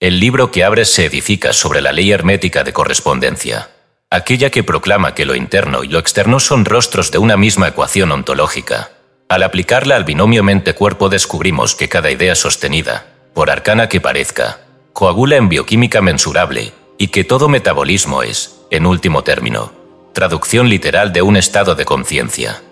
El libro que abres se edifica sobre la ley hermética de correspondencia, aquella que proclama que lo interno y lo externo son rostros de una misma ecuación ontológica. Al aplicarla al binomio mente-cuerpo descubrimos que cada idea sostenida, por arcana que parezca, coagula en bioquímica mensurable y que todo metabolismo es, en último término, traducción literal de un estado de conciencia.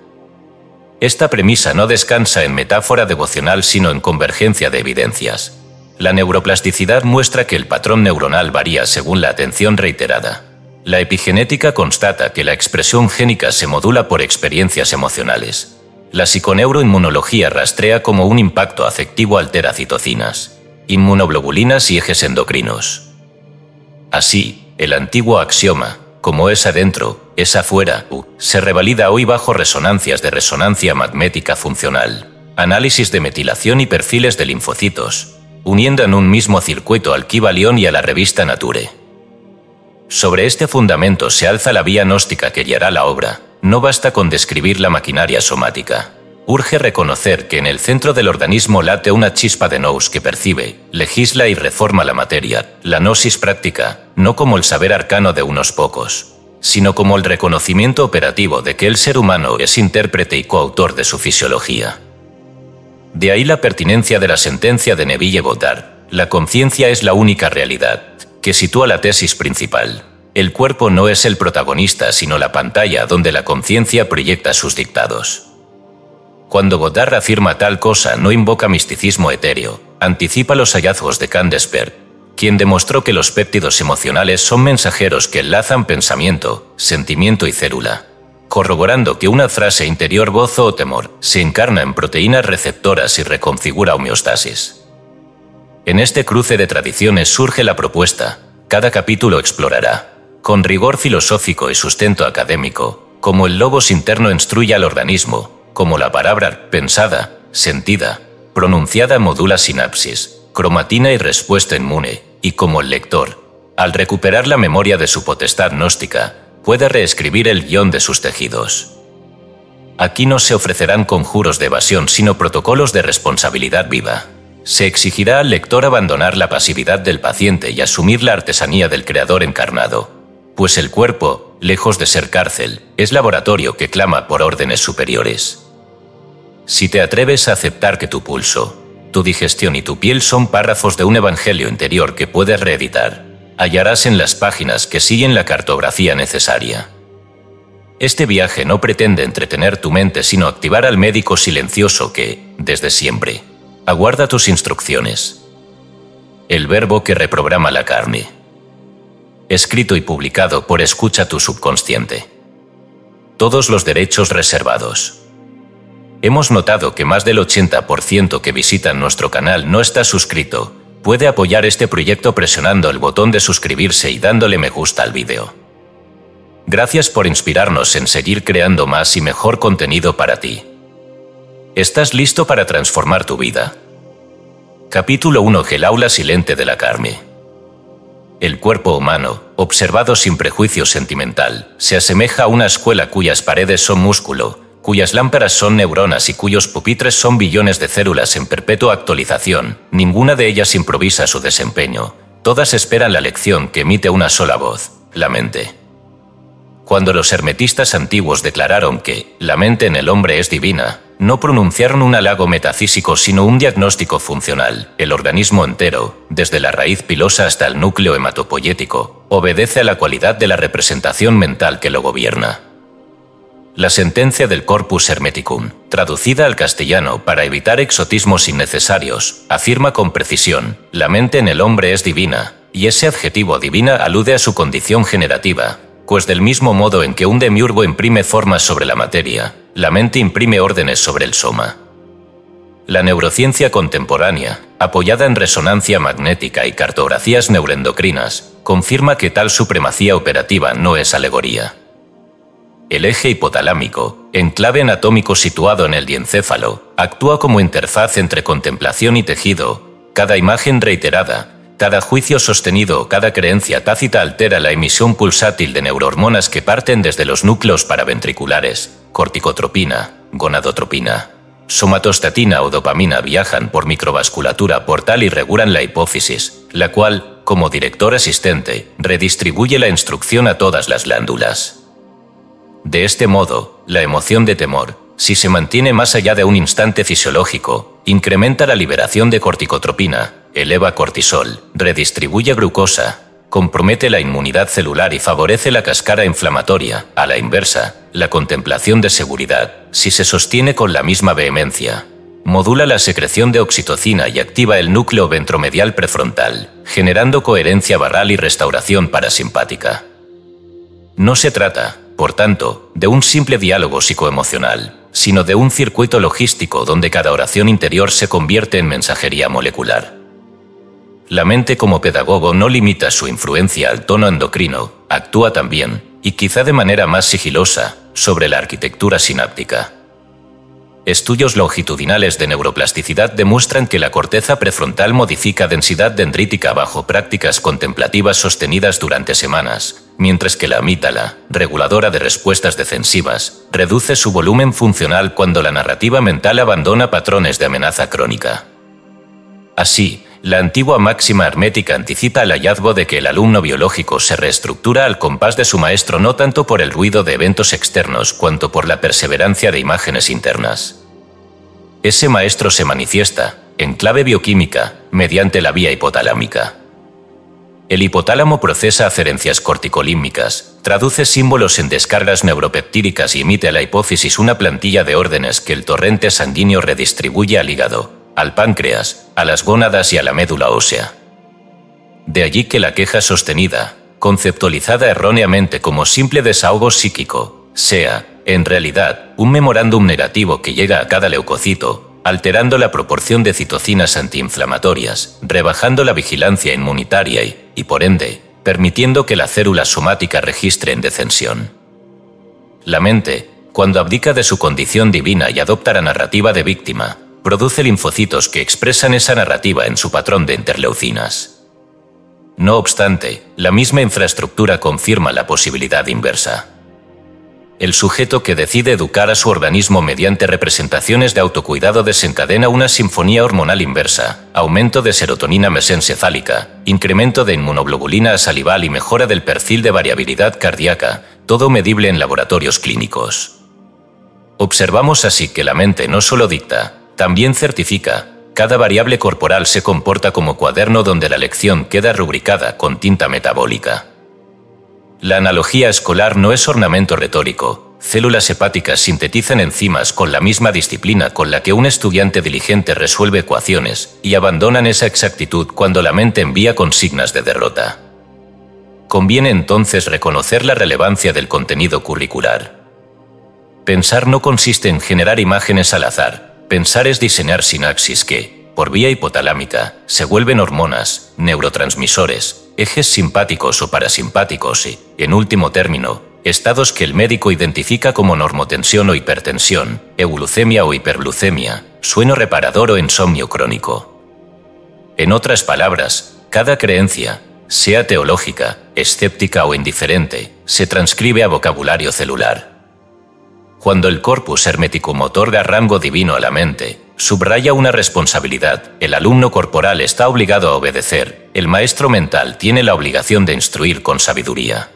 Esta premisa no descansa en metáfora devocional sino en convergencia de evidencias. La neuroplasticidad muestra que el patrón neuronal varía según la atención reiterada. La epigenética constata que la expresión génica se modula por experiencias emocionales. La psiconeuroinmunología rastrea cómo un impacto afectivo altera citocinas, inmunoglobulinas y ejes endocrinos. Así, el antiguo axioma, como es adentro, es afuera, se revalida hoy bajo resonancias de resonancia magnética funcional, análisis de metilación y perfiles de linfocitos, uniendo en un mismo circuito al Kybalión y a la revista Nature. Sobre este fundamento se alza la vía gnóstica que guiará la obra. No basta con describir la maquinaria somática. Urge reconocer que en el centro del organismo late una chispa de nous que percibe, legisla y reforma la materia, la gnosis práctica, no como el saber arcano de unos pocos, sino como el reconocimiento operativo de que el ser humano es intérprete y coautor de su fisiología. De ahí la pertinencia de la sentencia de Neville Goddard: la conciencia es la única realidad, que sitúa la tesis principal. El cuerpo no es el protagonista, sino la pantalla donde la conciencia proyecta sus dictados. Cuando Goddard afirma tal cosa, no invoca misticismo etéreo, anticipa los hallazgos de Candace, quien demostró que los péptidos emocionales son mensajeros que enlazan pensamiento, sentimiento y célula, corroborando que una frase interior, gozo o temor, se encarna en proteínas receptoras y reconfigura homeostasis. En este cruce de tradiciones surge la propuesta. Cada capítulo explorará, con rigor filosófico y sustento académico, cómo el logos interno instruye al organismo, cómo la palabra pensada, sentida, pronunciada modula sinapsis, cromatina y respuesta inmune, y cómo el lector, al recuperar la memoria de su potestad gnóstica, puede reescribir el guión de sus tejidos. Aquí no se ofrecerán conjuros de evasión sino protocolos de responsabilidad viva. Se exigirá al lector abandonar la pasividad del paciente y asumir la artesanía del creador encarnado, pues el cuerpo, lejos de ser cárcel, es laboratorio que clama por órdenes superiores. Si te atreves a aceptar que tu pulso, tu digestión y tu piel son párrafos de un evangelio interior que puedes reeditar, hallarás en las páginas que siguen la cartografía necesaria. Este viaje no pretende entretener tu mente sino activar al médico silencioso que, desde siempre, aguarda tus instrucciones. El verbo que reprograma la carne. Escrito y publicado por Escucha tu subconsciente. Todos los derechos reservados. Hemos notado que más del 80% que visitan nuestro canal no está suscrito. Puede apoyar este proyecto presionando el botón de suscribirse y dándole me gusta al vídeo. Gracias por inspirarnos en seguir creando más y mejor contenido para ti. ¿Estás listo para transformar tu vida? Capítulo 1. El aula silente de la carne. El cuerpo humano, observado sin prejuicio sentimental, se asemeja a una escuela cuyas paredes son músculo, cuyas lámparas son neuronas y cuyos pupitres son billones de células en perpetua actualización. Ninguna de ellas improvisa su desempeño. Todas esperan la lección que emite una sola voz, la mente. Cuando los hermetistas antiguos declararon que la mente en el hombre es divina, no pronunciaron un halago metafísico sino un diagnóstico funcional. El organismo entero, desde la raíz pilosa hasta el núcleo hematopoyético, obedece a la cualidad de la representación mental que lo gobierna. La sentencia del Corpus Hermeticum, traducida al castellano para evitar exotismos innecesarios, afirma con precisión: la mente en el hombre es divina, y ese adjetivo divina alude a su condición generativa, pues del mismo modo en que un demiurgo imprime formas sobre la materia, la mente imprime órdenes sobre el soma. La neurociencia contemporánea, apoyada en resonancia magnética y cartografías neuroendocrinas, confirma que tal supremacía operativa no es alegoría. El eje hipotalámico, enclave anatómico situado en el diencéfalo, actúa como interfaz entre contemplación y tejido. Cada imagen reiterada, cada juicio sostenido o cada creencia tácita altera la emisión pulsátil de neurohormonas que parten desde los núcleos paraventriculares, corticotropina, gonadotropina, somatostatina o dopamina viajan por microvasculatura portal y regulan la hipófisis, la cual, como director asistente, redistribuye la instrucción a todas las glándulas. De este modo, la emoción de temor, si se mantiene más allá de un instante fisiológico, incrementa la liberación de corticotropina, eleva cortisol, redistribuye glucosa, compromete la inmunidad celular y favorece la cascada inflamatoria. A la inversa, la contemplación de seguridad, si se sostiene con la misma vehemencia, modula la secreción de oxitocina y activa el núcleo ventromedial prefrontal, generando coherencia barral y restauración parasimpática. No se trata, por tanto, de un simple diálogo psicoemocional, sino de un circuito logístico donde cada oración interior se convierte en mensajería molecular. La mente como pedagogo no limita su influencia al tono endocrino, actúa también, y quizá de manera más sigilosa, sobre la arquitectura sináptica. Estudios longitudinales de neuroplasticidad demuestran que la corteza prefrontal modifica densidad dendrítica bajo prácticas contemplativas sostenidas durante semanas, mientras que la amígdala, reguladora de respuestas defensivas, reduce su volumen funcional cuando la narrativa mental abandona patrones de amenaza crónica. Así, la antigua máxima hermética anticipa el hallazgo de que el alumno biológico se reestructura al compás de su maestro no tanto por el ruido de eventos externos cuanto por la perseverancia de imágenes internas. Ese maestro se manifiesta, en clave bioquímica, mediante la vía hipotalámica. El hipotálamo procesa aferencias corticolímicas, traduce símbolos en descargas neuropeptídicas y emite a la hipófisis una plantilla de órdenes que el torrente sanguíneo redistribuye al hígado, al páncreas, a las gónadas y a la médula ósea. De allí que la queja sostenida, conceptualizada erróneamente como simple desahogo psíquico, sea, en realidad, un memorándum negativo que llega a cada leucocito, alterando la proporción de citocinas antiinflamatorias, rebajando la vigilancia inmunitaria y, por ende, permitiendo que la célula somática registre en descensión. La mente, cuando abdica de su condición divina y adopta la narrativa de víctima, produce linfocitos que expresan esa narrativa en su patrón de interleucinas. No obstante, la misma infraestructura confirma la posibilidad inversa. El sujeto que decide educar a su organismo mediante representaciones de autocuidado desencadena una sinfonía hormonal inversa, aumento de serotonina mesencefálica, incremento de inmunoglobulina salival y mejora del perfil de variabilidad cardíaca, todo medible en laboratorios clínicos. Observamos así que la mente no solo dicta, también certifica. Cada variable corporal se comporta como cuaderno donde la lección queda rubricada con tinta metabólica. La analogía escolar no es ornamento retórico. Células hepáticas sintetizan enzimas con la misma disciplina con la que un estudiante diligente resuelve ecuaciones y abandonan esa exactitud cuando la mente envía consignas de derrota. Conviene entonces reconocer la relevancia del contenido curricular. Pensar no consiste en generar imágenes al azar. Pensar es diseñar sinapsis que, por vía hipotalámica, se vuelven hormonas, neurotransmisores, ejes simpáticos o parasimpáticos y, en último término, estados que el médico identifica como normotensión o hipertensión, euglucemia o hiperglucemia, sueño reparador o insomnio crónico. En otras palabras, cada creencia, sea teológica, escéptica o indiferente, se transcribe a vocabulario celular. Cuando el corpus hermeticum otorga rango divino a la mente, subraya una responsabilidad, el alumno corporal está obligado a obedecer, el maestro mental tiene la obligación de instruir con sabiduría.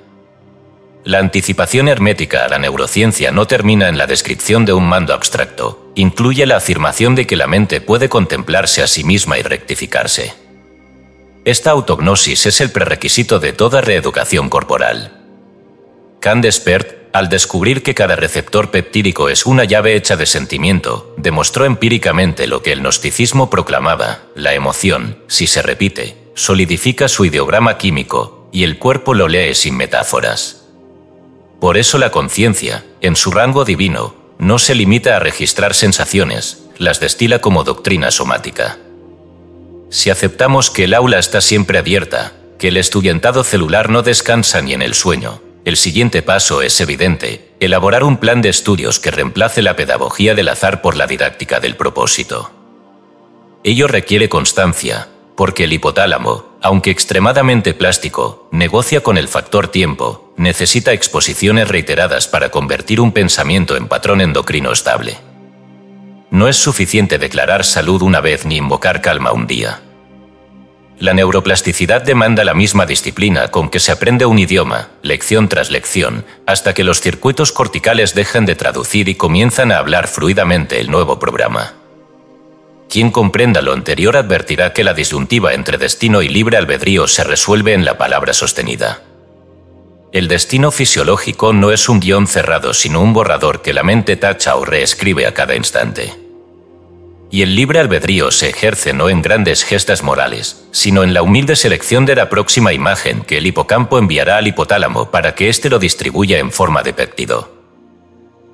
La anticipación hermética a la neurociencia no termina en la descripción de un mando abstracto, incluye la afirmación de que la mente puede contemplarse a sí misma y rectificarse. Esta autognosis es el prerequisito de toda reeducación corporal. Kant Despert, al descubrir que cada receptor peptídico es una llave hecha de sentimiento, demostró empíricamente lo que el gnosticismo proclamaba: la emoción, si se repite, solidifica su ideograma químico, y el cuerpo lo lee sin metáforas. Por eso la conciencia, en su rango divino, no se limita a registrar sensaciones, las destila como doctrina somática. Si aceptamos que el aula está siempre abierta, que el estudiantado celular no descansa ni en el sueño, el siguiente paso es evidente: elaborar un plan de estudios que reemplace la pedagogía del azar por la didáctica del propósito. Ello requiere constancia, porque el hipotálamo, aunque extremadamente plástico, negocia con el factor tiempo, necesita exposiciones reiteradas para convertir un pensamiento en patrón endocrino estable. No es suficiente declarar salud una vez ni invocar calma un día. La neuroplasticidad demanda la misma disciplina con que se aprende un idioma, lección tras lección, hasta que los circuitos corticales dejan de traducir y comienzan a hablar fluidamente el nuevo programa. Quien comprenda lo anterior advertirá que la disyuntiva entre destino y libre albedrío se resuelve en la palabra sostenida. El destino fisiológico no es un guión cerrado, sino un borrador que la mente tacha o reescribe a cada instante. Y el libre albedrío se ejerce no en grandes gestas morales, sino en la humilde selección de la próxima imagen que el hipocampo enviará al hipotálamo para que éste lo distribuya en forma de péptido.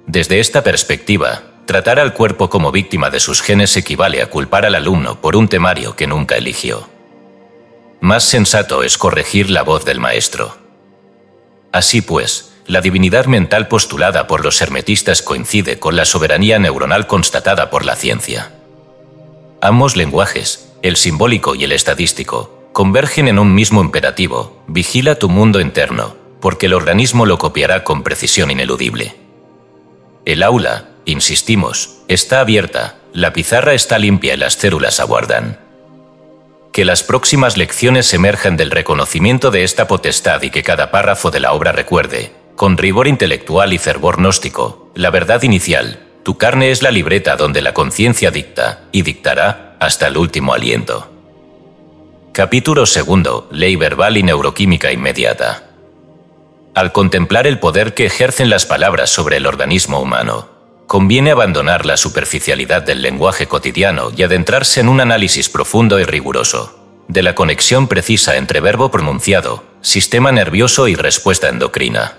Desde esta perspectiva, tratar al cuerpo como víctima de sus genes equivale a culpar al alumno por un temario que nunca eligió. Más sensato es corregir la voz del maestro. Así pues, la divinidad mental postulada por los hermetistas coincide con la soberanía neuronal constatada por la ciencia. Ambos lenguajes, el simbólico y el estadístico, convergen en un mismo imperativo: vigila tu mundo interno, porque el organismo lo copiará con precisión ineludible. El aula, insistimos, está abierta, la pizarra está limpia y las células aguardan. Que las próximas lecciones emerjan del reconocimiento de esta potestad y que cada párrafo de la obra recuerde, con rigor intelectual y fervor gnóstico, la verdad inicial: tu carne es la libreta donde la conciencia dicta, y dictará, hasta el último aliento. Capítulo 2. Ley verbal y neuroquímica inmediata. Al contemplar el poder que ejercen las palabras sobre el organismo humano, conviene abandonar la superficialidad del lenguaje cotidiano y adentrarse en un análisis profundo y riguroso de la conexión precisa entre verbo pronunciado, sistema nervioso y respuesta endocrina.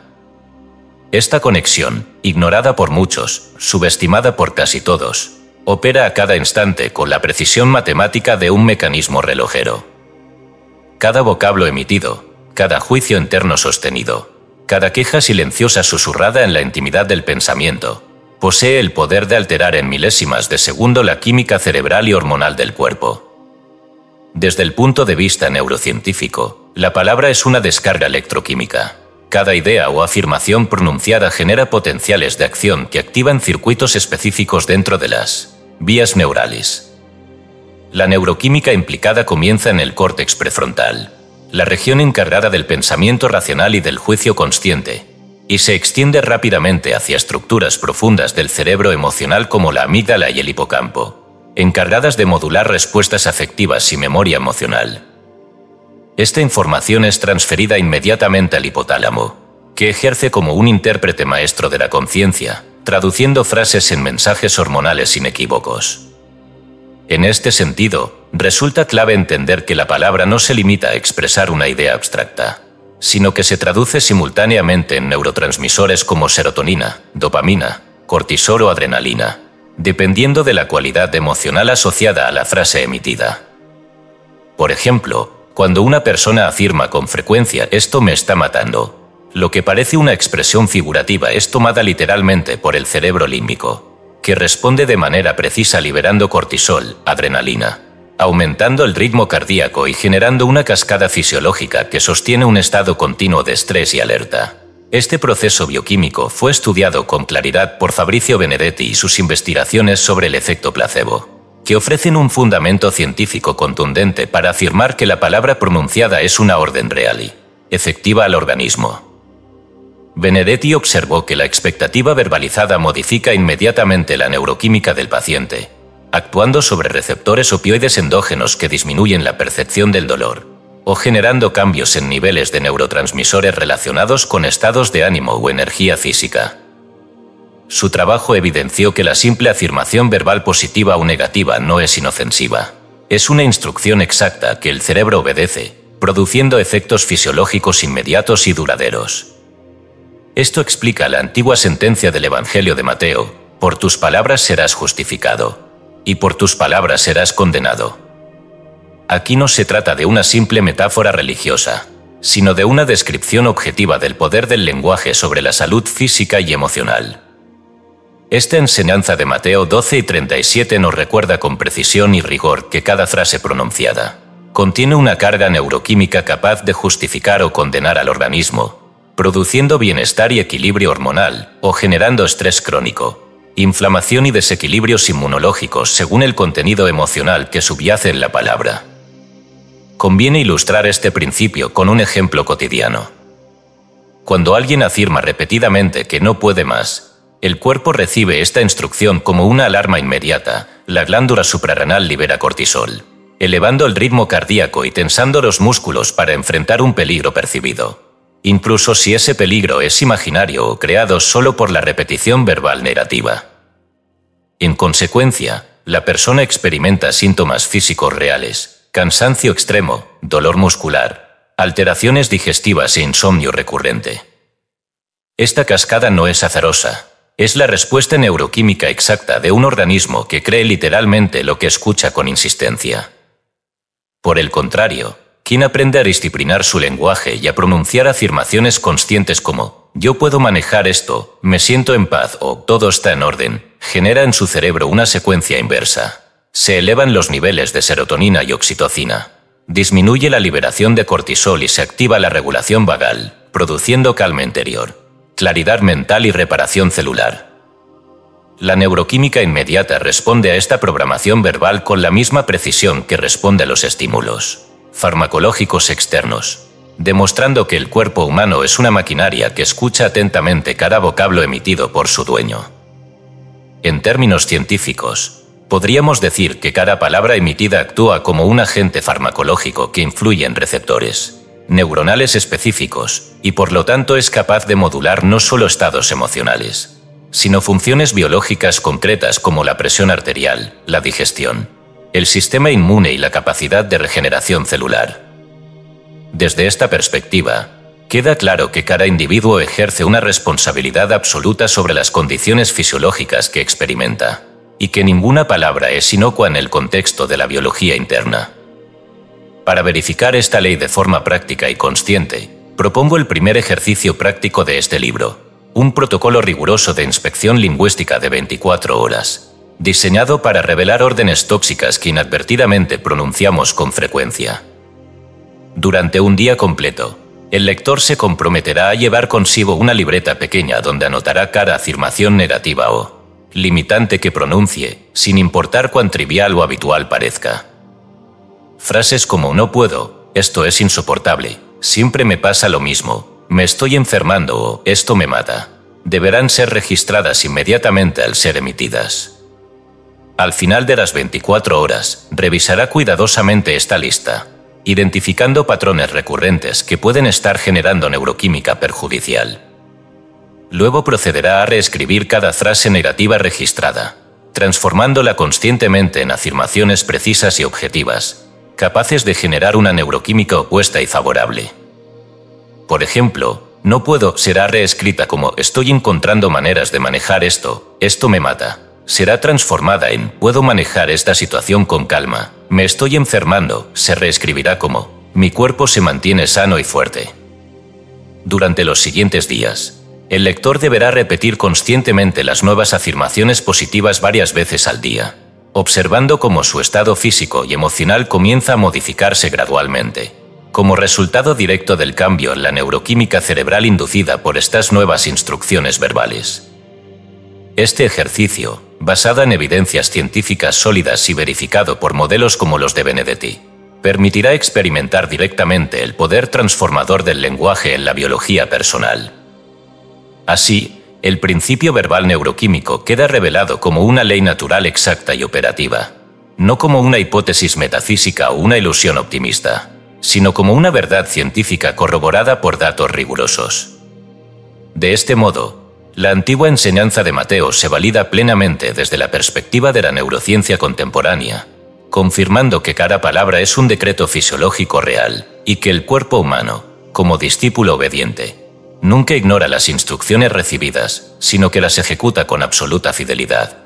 Esta conexión, ignorada por muchos, subestimada por casi todos, opera a cada instante con la precisión matemática de un mecanismo relojero. Cada vocablo emitido, cada juicio interno sostenido, cada queja silenciosa susurrada en la intimidad del pensamiento, posee el poder de alterar en milésimas de segundo la química cerebral y hormonal del cuerpo. Desde el punto de vista neurocientífico, la palabra es una descarga electroquímica. Cada idea o afirmación pronunciada genera potenciales de acción que activan circuitos específicos dentro de las vías neurales. La neuroquímica implicada comienza en el córtex prefrontal, la región encargada del pensamiento racional y del juicio consciente, y se extiende rápidamente hacia estructuras profundas del cerebro emocional como la amígdala y el hipocampo, encargadas de modular respuestas afectivas y memoria emocional. Esta información es transferida inmediatamente al hipotálamo, que ejerce como un intérprete maestro de la conciencia, traduciendo frases en mensajes hormonales inequívocos. En este sentido, resulta clave entender que la palabra no se limita a expresar una idea abstracta, sino que se traduce simultáneamente en neurotransmisores como serotonina, dopamina, cortisol o adrenalina, dependiendo de la cualidad emocional asociada a la frase emitida. Por ejemplo, cuando una persona afirma con frecuencia «esto me está matando», lo que parece una expresión figurativa es tomada literalmente por el cerebro límbico, que responde de manera precisa liberando cortisol, adrenalina, aumentando el ritmo cardíaco y generando una cascada fisiológica que sostiene un estado continuo de estrés y alerta. Este proceso bioquímico fue estudiado con claridad por Fabrizio Benedetti y sus investigaciones sobre el efecto placebo, que ofrecen un fundamento científico contundente para afirmar que la palabra pronunciada es una orden real y efectiva al organismo. Benedetti observó que la expectativa verbalizada modifica inmediatamente la neuroquímica del paciente, actuando sobre receptores opioides endógenos que disminuyen la percepción del dolor, o generando cambios en niveles de neurotransmisores relacionados con estados de ánimo o energía física. Su trabajo evidenció que la simple afirmación verbal positiva o negativa no es inofensiva. Es una instrucción exacta que el cerebro obedece, produciendo efectos fisiológicos inmediatos y duraderos. Esto explica la antigua sentencia del Evangelio de Mateo: por tus palabras serás justificado, y por tus palabras serás condenado. Aquí no se trata de una simple metáfora religiosa, sino de una descripción objetiva del poder del lenguaje sobre la salud física y emocional. Esta enseñanza de Mateo 12:37 nos recuerda con precisión y rigor que cada frase pronunciada contiene una carga neuroquímica capaz de justificar o condenar al organismo, produciendo bienestar y equilibrio hormonal o generando estrés crónico, inflamación y desequilibrios inmunológicos según el contenido emocional que subyace en la palabra. Conviene ilustrar este principio con un ejemplo cotidiano. Cuando alguien afirma repetidamente que no puede más, el cuerpo recibe esta instrucción como una alarma inmediata. La glándula suprarrenal libera cortisol, elevando el ritmo cardíaco y tensando los músculos para enfrentar un peligro percibido, incluso si ese peligro es imaginario o creado solo por la repetición verbal negativa. En consecuencia, la persona experimenta síntomas físicos reales, cansancio extremo, dolor muscular, alteraciones digestivas e insomnio recurrente. Esta cascada no es azarosa, es la respuesta neuroquímica exacta de un organismo que cree literalmente lo que escucha con insistencia. Por el contrario, quien aprende a disciplinar su lenguaje y a pronunciar afirmaciones conscientes como «yo puedo manejar esto», «me siento en paz» o «todo está en orden», genera en su cerebro una secuencia inversa. Se elevan los niveles de serotonina y oxitocina. Disminuye la liberación de cortisol y se activa la regulación vagal, produciendo calma interior, claridad mental y reparación celular. La neuroquímica inmediata responde a esta programación verbal con la misma precisión que responde a los estímulos farmacológicos externos, demostrando que el cuerpo humano es una maquinaria que escucha atentamente cada vocablo emitido por su dueño. En términos científicos, podríamos decir que cada palabra emitida actúa como un agente farmacológico que influye en receptores neuronales específicos y por lo tanto es capaz de modular no solo estados emocionales, sino funciones biológicas concretas como la presión arterial, la digestión, el sistema inmune y la capacidad de regeneración celular. Desde esta perspectiva, queda claro que cada individuo ejerce una responsabilidad absoluta sobre las condiciones fisiológicas que experimenta, y que ninguna palabra es inocua en el contexto de la biología interna. Para verificar esta ley de forma práctica y consciente, propongo el primer ejercicio práctico de este libro, un protocolo riguroso de inspección lingüística de 24 horas, diseñado para revelar órdenes tóxicas que inadvertidamente pronunciamos con frecuencia. Durante un día completo, el lector se comprometerá a llevar consigo una libreta pequeña donde anotará cada afirmación negativa o limitante que pronuncie, sin importar cuán trivial o habitual parezca. Frases como «no puedo», «esto es insoportable», «siempre me pasa lo mismo», «me estoy enfermando» o «esto me mata» deberán ser registradas inmediatamente al ser emitidas. Al final de las 24 horas, revisará cuidadosamente esta lista, identificando patrones recurrentes que pueden estar generando neuroquímica perjudicial. Luego procederá a reescribir cada frase negativa registrada, transformándola conscientemente en afirmaciones precisas y objetivas, capaces de generar una neuroquímica opuesta y favorable. Por ejemplo, «no puedo» será reescrita como «estoy encontrando maneras de manejar esto, esto me mata». Será transformada en «puedo manejar esta situación con calma», «me estoy enfermando» se reescribirá como «mi cuerpo se mantiene sano y fuerte». Durante los siguientes días, el lector deberá repetir conscientemente las nuevas afirmaciones positivas varias veces al día, observando cómo su estado físico y emocional comienza a modificarse gradualmente, como resultado directo del cambio en la neuroquímica cerebral inducida por estas nuevas instrucciones verbales. Este ejercicio, basado en evidencias científicas sólidas y verificado por modelos como los de Benedetti, permitirá experimentar directamente el poder transformador del lenguaje en la biología personal. Así, el principio verbal neuroquímico queda revelado como una ley natural exacta y operativa, no como una hipótesis metafísica o una ilusión optimista, sino como una verdad científica corroborada por datos rigurosos. De este modo, la antigua enseñanza de Mateo se valida plenamente desde la perspectiva de la neurociencia contemporánea, confirmando que cada palabra es un decreto fisiológico real y que el cuerpo humano, como discípulo obediente, nunca ignora las instrucciones recibidas, sino que las ejecuta con absoluta fidelidad.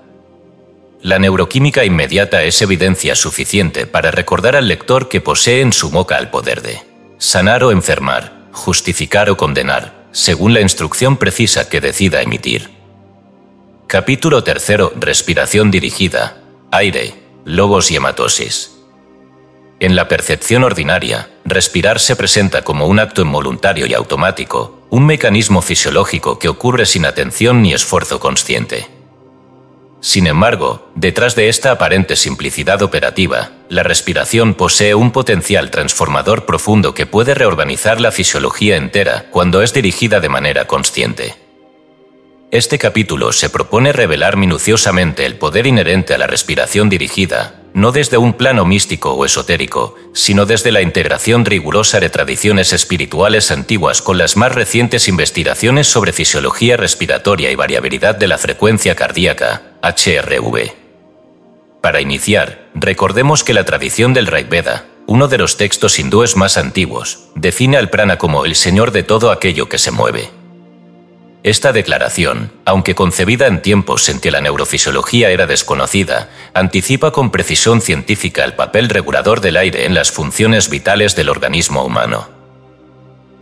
La neuroquímica inmediata es evidencia suficiente para recordar al lector que posee en su boca el poder de sanar o enfermar, justificar o condenar, según la instrucción precisa que decida emitir. Capítulo 3. Respiración dirigida, aire, logos y hematosis. En la percepción ordinaria, respirar se presenta como un acto involuntario y automático, un mecanismo fisiológico que ocurre sin atención ni esfuerzo consciente. Sin embargo, detrás de esta aparente simplicidad operativa, la respiración posee un potencial transformador profundo que puede reorganizar la fisiología entera cuando es dirigida de manera consciente. Este capítulo se propone revelar minuciosamente el poder inherente a la respiración dirigida, no desde un plano místico o esotérico, sino desde la integración rigurosa de tradiciones espirituales antiguas con las más recientes investigaciones sobre fisiología respiratoria y variabilidad de la frecuencia cardíaca, HRV. Para iniciar, recordemos que la tradición del Rig Veda, uno de los textos hindúes más antiguos, define al prana como el señor de todo aquello que se mueve. Esta declaración, aunque concebida en tiempos en que la neurofisiología era desconocida, anticipa con precisión científica el papel regulador del aire en las funciones vitales del organismo humano.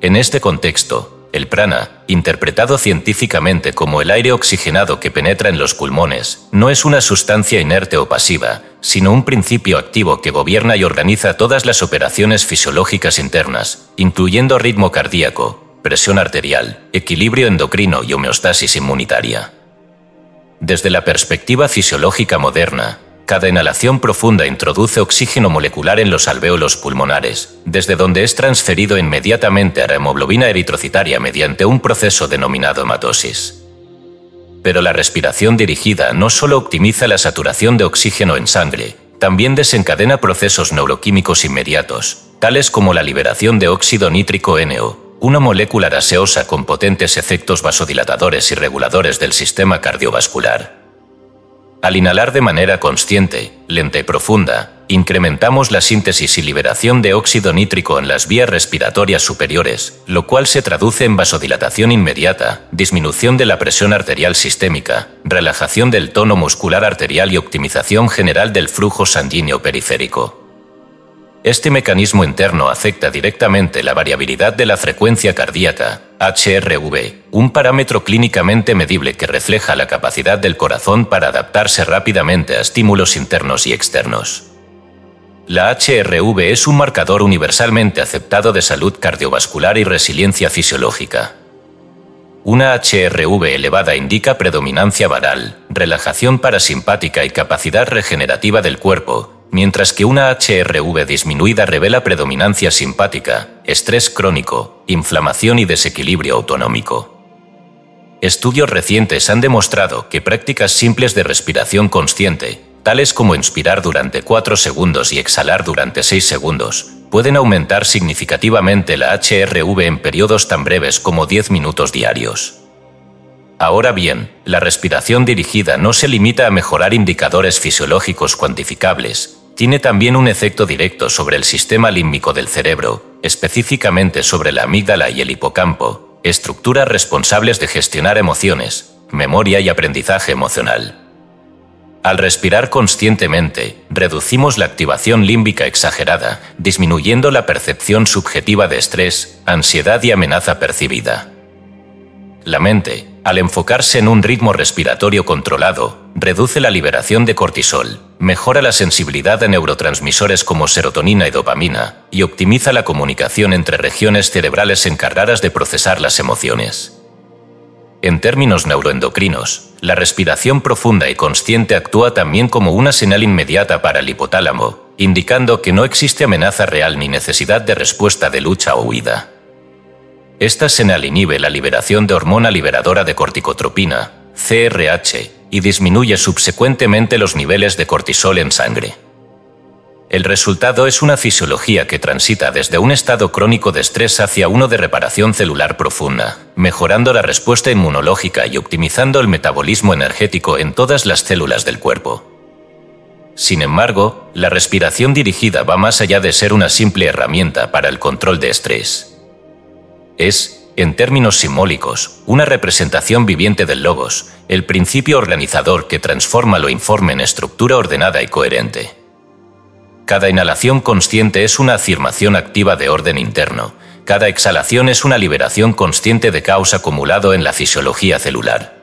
En este contexto, el prana, interpretado científicamente como el aire oxigenado que penetra en los pulmones, no es una sustancia inerte o pasiva, sino un principio activo que gobierna y organiza todas las operaciones fisiológicas internas, incluyendo ritmo cardíaco, presión arterial, equilibrio endocrino y homeostasis inmunitaria. Desde la perspectiva fisiológica moderna, cada inhalación profunda introduce oxígeno molecular en los alvéolos pulmonares, desde donde es transferido inmediatamente a la hemoglobina eritrocitaria mediante un proceso denominado hematosis. Pero la respiración dirigida no solo optimiza la saturación de oxígeno en sangre, también desencadena procesos neuroquímicos inmediatos, tales como la liberación de óxido nítrico NO, una molécula gaseosa con potentes efectos vasodilatadores y reguladores del sistema cardiovascular. Al inhalar de manera consciente, lenta y profunda, incrementamos la síntesis y liberación de óxido nítrico en las vías respiratorias superiores, lo cual se traduce en vasodilatación inmediata, disminución de la presión arterial sistémica, relajación del tono muscular arterial y optimización general del flujo sanguíneo periférico. Este mecanismo interno afecta directamente la variabilidad de la frecuencia cardíaca, HRV, un parámetro clínicamente medible que refleja la capacidad del corazón para adaptarse rápidamente a estímulos internos y externos. La HRV es un marcador universalmente aceptado de salud cardiovascular y resiliencia fisiológica. Una HRV elevada indica predominancia vagal, relajación parasimpática y capacidad regenerativa del cuerpo, mientras que una HRV disminuida revela predominancia simpática, estrés crónico, inflamación y desequilibrio autonómico. Estudios recientes han demostrado que prácticas simples de respiración consciente, tales como inspirar durante 4 segundos y exhalar durante 6 segundos, pueden aumentar significativamente la HRV en periodos tan breves como 10 minutos diarios. Ahora bien, la respiración dirigida no se limita a mejorar indicadores fisiológicos cuantificables, tiene también un efecto directo sobre el sistema límbico del cerebro, específicamente sobre la amígdala y el hipocampo, estructuras responsables de gestionar emociones, memoria y aprendizaje emocional. Al respirar conscientemente, reducimos la activación límbica exagerada, disminuyendo la percepción subjetiva de estrés, ansiedad y amenaza percibida. La mente, al enfocarse en un ritmo respiratorio controlado, reduce la liberación de cortisol, mejora la sensibilidad de neurotransmisores como serotonina y dopamina, y optimiza la comunicación entre regiones cerebrales encargadas de procesar las emociones. En términos neuroendocrinos, la respiración profunda y consciente actúa también como una señal inmediata para el hipotálamo, indicando que no existe amenaza real ni necesidad de respuesta de lucha o huida. Esta señal inhibe la liberación de hormona liberadora de corticotropina, CRH, y disminuye subsecuentemente los niveles de cortisol en sangre. El resultado es una fisiología que transita desde un estado crónico de estrés hacia uno de reparación celular profunda, mejorando la respuesta inmunológica y optimizando el metabolismo energético en todas las células del cuerpo. Sin embargo, la respiración dirigida va más allá de ser una simple herramienta para el control de estrés. Es, en términos simbólicos, una representación viviente del logos, el principio organizador que transforma lo informe en estructura ordenada y coherente. Cada inhalación consciente es una afirmación activa de orden interno, cada exhalación es una liberación consciente de caos acumulado en la fisiología celular.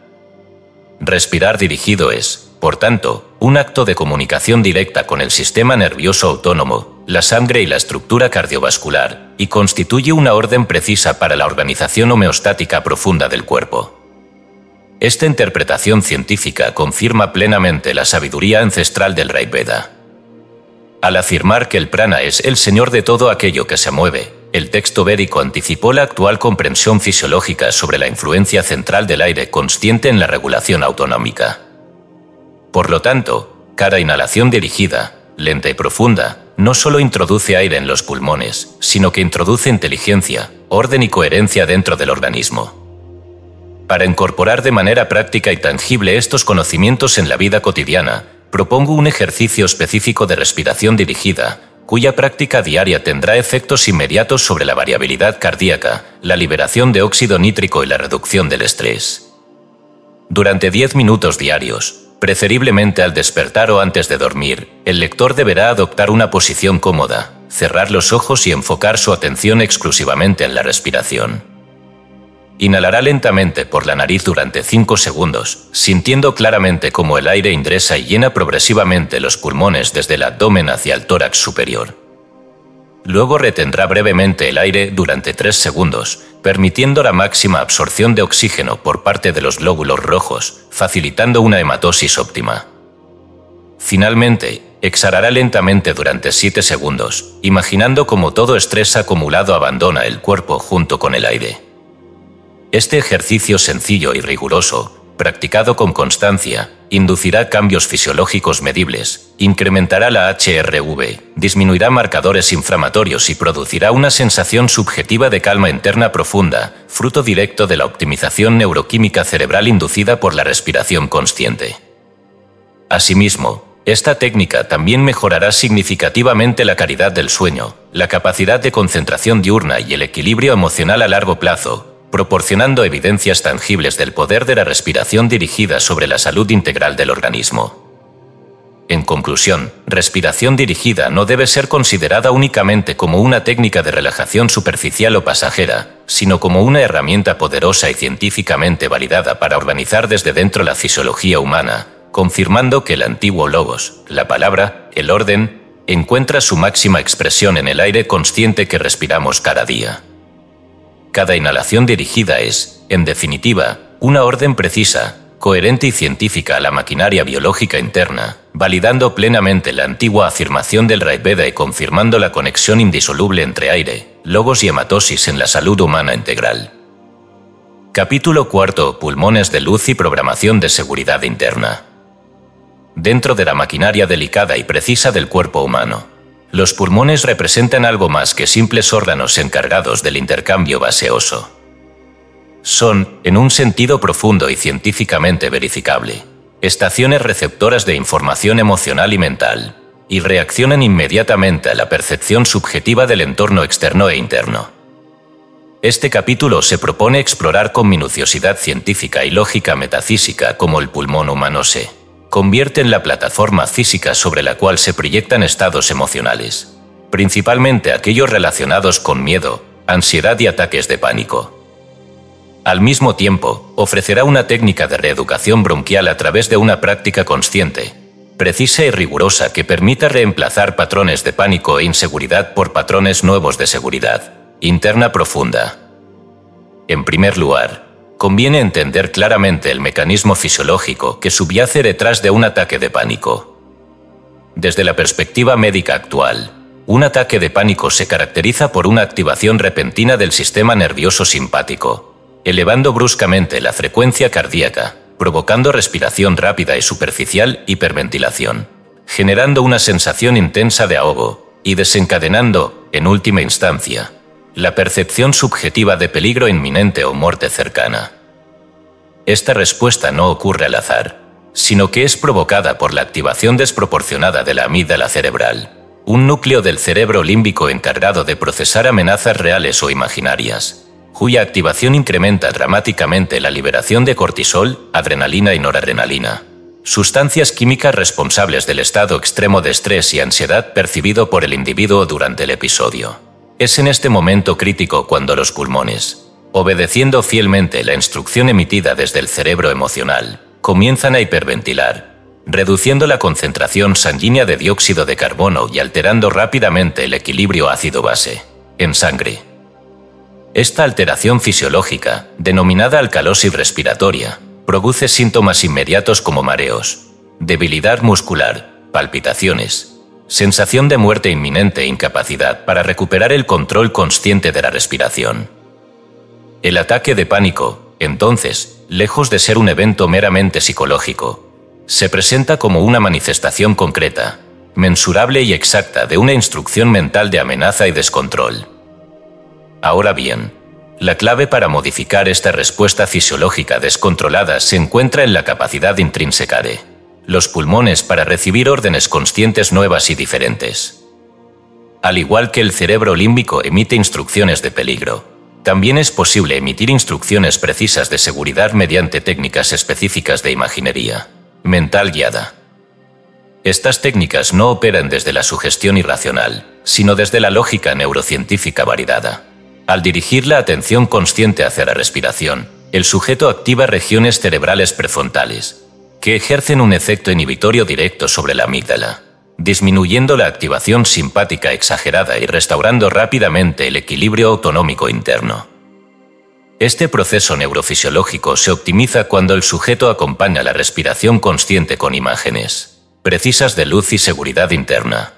Respirar dirigido es, por tanto, un acto de comunicación directa con el sistema nervioso autónomo, la sangre y la estructura cardiovascular, y constituye una orden precisa para la organización homeostática profunda del cuerpo. Esta interpretación científica confirma plenamente la sabiduría ancestral del Rigveda. Al afirmar que el prana es el señor de todo aquello que se mueve, el texto védico anticipó la actual comprensión fisiológica sobre la influencia central del aire consciente en la regulación autonómica. Por lo tanto, cada inhalación dirigida, lenta y profunda, no solo introduce aire en los pulmones, sino que introduce inteligencia, orden y coherencia dentro del organismo. Para incorporar de manera práctica y tangible estos conocimientos en la vida cotidiana, propongo un ejercicio específico de respiración dirigida, cuya práctica diaria tendrá efectos inmediatos sobre la variabilidad cardíaca, la liberación de óxido nítrico y la reducción del estrés. Durante 10 minutos diarios, preferiblemente al despertar o antes de dormir, el lector deberá adoptar una posición cómoda, cerrar los ojos y enfocar su atención exclusivamente en la respiración. Inhalará lentamente por la nariz durante 5 segundos, sintiendo claramente cómo el aire ingresa y llena progresivamente los pulmones desde el abdomen hacia el tórax superior. Luego retendrá brevemente el aire durante 3 segundos, permitiendo la máxima absorción de oxígeno por parte de los glóbulos rojos, facilitando una hematosis óptima. Finalmente, exhalará lentamente durante 7 segundos, imaginando cómo todo estrés acumulado abandona el cuerpo junto con el aire. Este ejercicio sencillo y riguroso, practicado con constancia, inducirá cambios fisiológicos medibles, incrementará la HRV, disminuirá marcadores inflamatorios y producirá una sensación subjetiva de calma interna profunda, fruto directo de la optimización neuroquímica cerebral inducida por la respiración consciente. Asimismo, esta técnica también mejorará significativamente la calidad del sueño, la capacidad de concentración diurna y el equilibrio emocional a largo plazo, proporcionando evidencias tangibles del poder de la respiración dirigida sobre la salud integral del organismo. En conclusión, respiración dirigida no debe ser considerada únicamente como una técnica de relajación superficial o pasajera, sino como una herramienta poderosa y científicamente validada para organizar desde dentro la fisiología humana, confirmando que el antiguo logos, la palabra, el orden, encuentra su máxima expresión en el aire consciente que respiramos cada día. Cada inhalación dirigida es, en definitiva, una orden precisa, coherente y científica a la maquinaria biológica interna, validando plenamente la antigua afirmación del Rigveda y confirmando la conexión indisoluble entre aire, logos y hematosis en la salud humana integral. Capítulo 4. Pulmones de luz y programación de seguridad interna. Dentro de la maquinaria delicada y precisa del cuerpo humano, los pulmones representan algo más que simples órganos encargados del intercambio gaseoso. Son, en un sentido profundo y científicamente verificable, estaciones receptoras de información emocional y mental, y reaccionan inmediatamente a la percepción subjetiva del entorno externo e interno. Este capítulo se propone explorar con minuciosidad científica y lógica metafísica cómo el pulmón humano se convierte en la plataforma física sobre la cual se proyectan estados emocionales, principalmente aquellos relacionados con miedo, ansiedad y ataques de pánico. Al mismo tiempo, ofrecerá una técnica de reeducación bronquial a través de una práctica consciente, precisa y rigurosa que permita reemplazar patrones de pánico e inseguridad por patrones nuevos de seguridad interna profunda. En primer lugar, conviene entender claramente el mecanismo fisiológico que subyace detrás de un ataque de pánico. Desde la perspectiva médica actual, un ataque de pánico se caracteriza por una activación repentina del sistema nervioso simpático, elevando bruscamente la frecuencia cardíaca, provocando respiración rápida y superficial, hiperventilación, generando una sensación intensa de ahogo y desencadenando, en última instancia, la percepción subjetiva de peligro inminente o muerte cercana. Esta respuesta no ocurre al azar, sino que es provocada por la activación desproporcionada de la amígdala cerebral, un núcleo del cerebro límbico encargado de procesar amenazas reales o imaginarias, cuya activación incrementa dramáticamente la liberación de cortisol, adrenalina y noradrenalina, sustancias químicas responsables del estado extremo de estrés y ansiedad percibido por el individuo durante el episodio. Es en este momento crítico cuando los pulmones, obedeciendo fielmente la instrucción emitida desde el cerebro emocional, comienzan a hiperventilar, reduciendo la concentración sanguínea de dióxido de carbono y alterando rápidamente el equilibrio ácido-base en sangre. Esta alteración fisiológica, denominada alcalosis respiratoria, produce síntomas inmediatos como mareos, debilidad muscular, palpitaciones, sensación de muerte inminente e incapacidad para recuperar el control consciente de la respiración. El ataque de pánico, entonces, lejos de ser un evento meramente psicológico, se presenta como una manifestación concreta, mensurable y exacta de una instrucción mental de amenaza y descontrol. Ahora bien, la clave para modificar esta respuesta fisiológica descontrolada se encuentra en la capacidad intrínseca de los pulmones para recibir órdenes conscientes nuevas y diferentes. Al igual que el cerebro límbico emite instrucciones de peligro, también es posible emitir instrucciones precisas de seguridad mediante técnicas específicas de imaginería mental guiada. Estas técnicas no operan desde la sugestión irracional, sino desde la lógica neurocientífica validada. Al dirigir la atención consciente hacia la respiración, el sujeto activa regiones cerebrales prefrontales, que ejercen un efecto inhibitorio directo sobre la amígdala, disminuyendo la activación simpática exagerada y restaurando rápidamente el equilibrio autonómico interno. Este proceso neurofisiológico se optimiza cuando el sujeto acompaña la respiración consciente con imágenes precisas de luz y seguridad interna.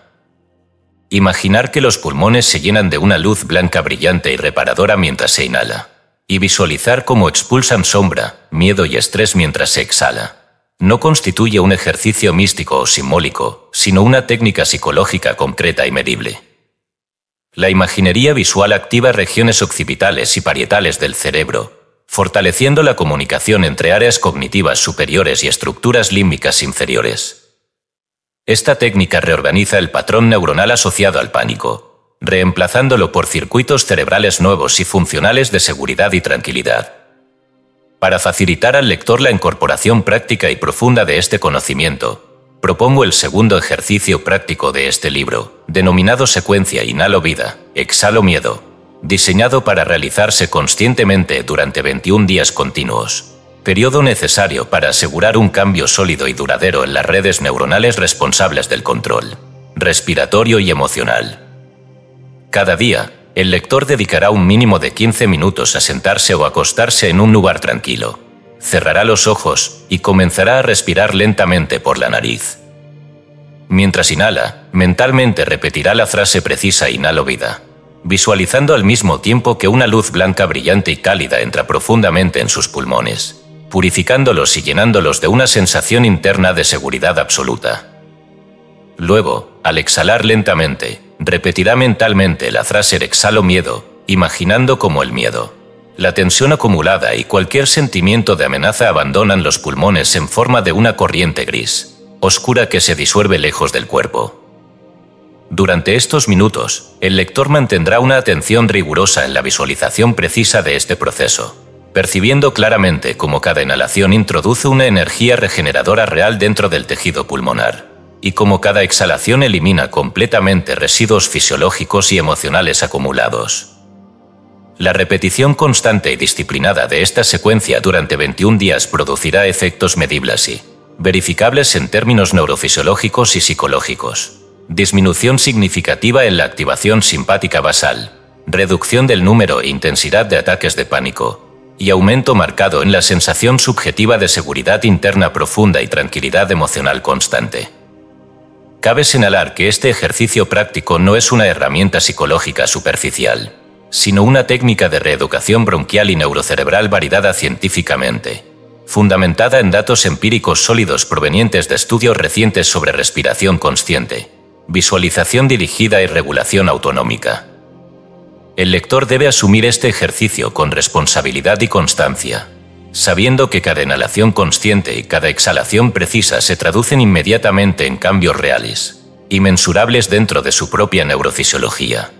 Imaginar que los pulmones se llenan de una luz blanca brillante y reparadora mientras se inhala, y visualizar cómo expulsan sombra, miedo y estrés mientras se exhala, no constituye un ejercicio místico o simbólico, sino una técnica psicológica concreta y medible. La imaginería visual activa regiones occipitales y parietales del cerebro, fortaleciendo la comunicación entre áreas cognitivas superiores y estructuras límbicas inferiores. Esta técnica reorganiza el patrón neuronal asociado al pánico, reemplazándolo por circuitos cerebrales nuevos y funcionales de seguridad y tranquilidad. Para facilitar al lector la incorporación práctica y profunda de este conocimiento, propongo el segundo ejercicio práctico de este libro, denominado Secuencia Inhalo Vida, Exhalo Miedo, diseñado para realizarse conscientemente durante 21 días continuos. Periodo necesario para asegurar un cambio sólido y duradero en las redes neuronales responsables del control respiratorio y emocional. Cada día, el lector dedicará un mínimo de 15 minutos a sentarse o acostarse en un lugar tranquilo. Cerrará los ojos y comenzará a respirar lentamente por la nariz. Mientras inhala, mentalmente repetirá la frase precisa "Inhalo vida", visualizando al mismo tiempo que una luz blanca brillante y cálida entra profundamente en sus pulmones, purificándolos y llenándolos de una sensación interna de seguridad absoluta. Luego, al exhalar lentamente, repetirá mentalmente la frase "Exhalo miedo", imaginando cómo el miedo, la tensión acumulada y cualquier sentimiento de amenaza abandonan los pulmones en forma de una corriente gris, oscura que se disuelve lejos del cuerpo. Durante estos minutos, el lector mantendrá una atención rigurosa en la visualización precisa de este proceso, percibiendo claramente cómo cada inhalación introduce una energía regeneradora real dentro del tejido pulmonar, y cómo cada exhalación elimina completamente residuos fisiológicos y emocionales acumulados. La repetición constante y disciplinada de esta secuencia durante 21 días producirá efectos medibles y verificables en términos neurofisiológicos y psicológicos. Disminución significativa en la activación simpática basal, reducción del número e intensidad de ataques de pánico, y aumento marcado en la sensación subjetiva de seguridad interna profunda y tranquilidad emocional constante. Cabe señalar que este ejercicio práctico no es una herramienta psicológica superficial, sino una técnica de reeducación bronquial y neurocerebral validada científicamente, fundamentada en datos empíricos sólidos provenientes de estudios recientes sobre respiración consciente, visualización dirigida y regulación autonómica. El lector debe asumir este ejercicio con responsabilidad y constancia, sabiendo que cada inhalación consciente y cada exhalación precisa se traducen inmediatamente en cambios reales y mensurables dentro de su propia neurofisiología.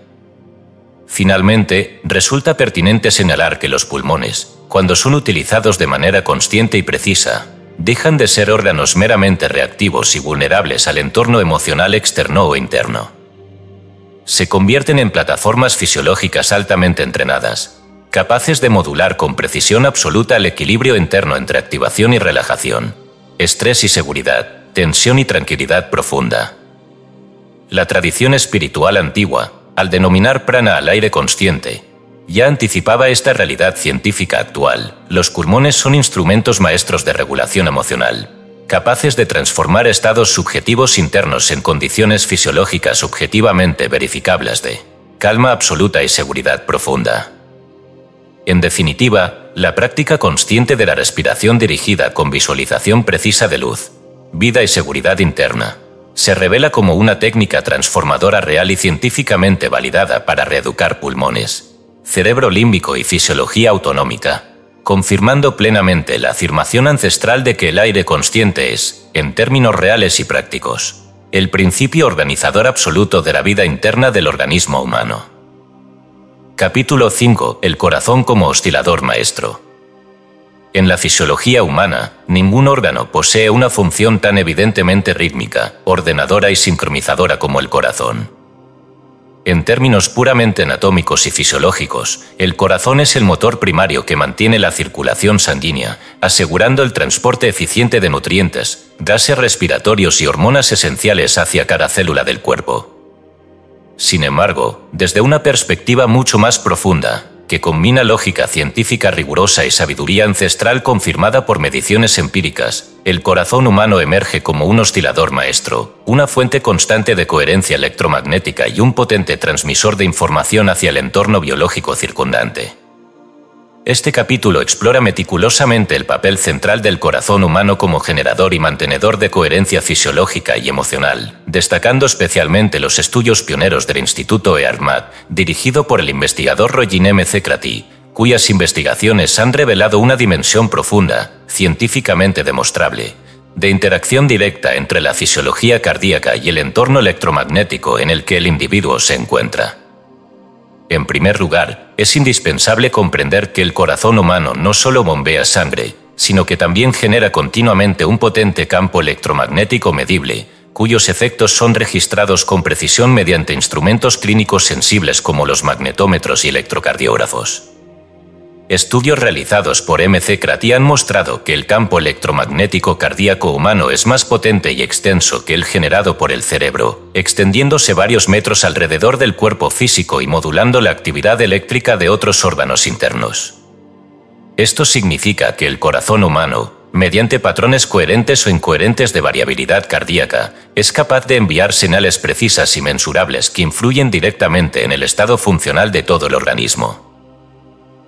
Finalmente, resulta pertinente señalar que los pulmones, cuando son utilizados de manera consciente y precisa, dejan de ser órganos meramente reactivos y vulnerables al entorno emocional externo o interno. Se convierten en plataformas fisiológicas altamente entrenadas, capaces de modular con precisión absoluta el equilibrio interno entre activación y relajación, estrés y seguridad, tensión y tranquilidad profunda. La tradición espiritual antigua, al denominar prana al aire consciente, Ya anticipaba esta realidad científica actual. Los pulmones son instrumentos maestros de regulación emocional, capaces de transformar estados subjetivos internos en condiciones fisiológicas objetivamente verificables de calma absoluta y seguridad profunda. En definitiva, la práctica consciente de la respiración dirigida con visualización precisa de luz, vida y seguridad interna se revela como una técnica transformadora real y científicamente validada para reeducar pulmones, cerebro límbico y fisiología autonómica, confirmando plenamente la afirmación ancestral de que el aire consciente es, en términos reales y prácticos, el principio organizador absoluto de la vida interna del organismo humano. Capítulo 5. El corazón como oscilador maestro. En la fisiología humana, ningún órgano posee una función tan evidentemente rítmica, ordenadora y sincronizadora como el corazón. En términos puramente anatómicos y fisiológicos, el corazón es el motor primario que mantiene la circulación sanguínea, asegurando el transporte eficiente de nutrientes, gases respiratorios y hormonas esenciales hacia cada célula del cuerpo. Sin embargo, desde una perspectiva mucho más profunda, que combina lógica científica rigurosa y sabiduría ancestral confirmada por mediciones empíricas, el corazón humano emerge como un oscilador maestro, una fuente constante de coherencia electromagnética y un potente transmisor de información hacia el entorno biológico circundante. Este capítulo explora meticulosamente el papel central del corazón humano como generador y mantenedor de coherencia fisiológica y emocional, destacando especialmente los estudios pioneros del Instituto EARMAT, dirigido por el investigador Rollin M. C. Cratty, cuyas investigaciones han revelado una dimensión profunda, científicamente demostrable, de interacción directa entre la fisiología cardíaca y el entorno electromagnético en el que el individuo se encuentra. En primer lugar, es indispensable comprender que el corazón humano no solo bombea sangre, sino que también genera continuamente un potente campo electromagnético medible, cuyos efectos son registrados con precisión mediante instrumentos clínicos sensibles como los magnetómetros y electrocardiógrafos. Estudios realizados por M. C. Cratty han mostrado que el campo electromagnético cardíaco humano es más potente y extenso que el generado por el cerebro, extendiéndose varios metros alrededor del cuerpo físico y modulando la actividad eléctrica de otros órganos internos. Esto significa que el corazón humano, mediante patrones coherentes o incoherentes de variabilidad cardíaca, es capaz de enviar señales precisas y mensurables que influyen directamente en el estado funcional de todo el organismo.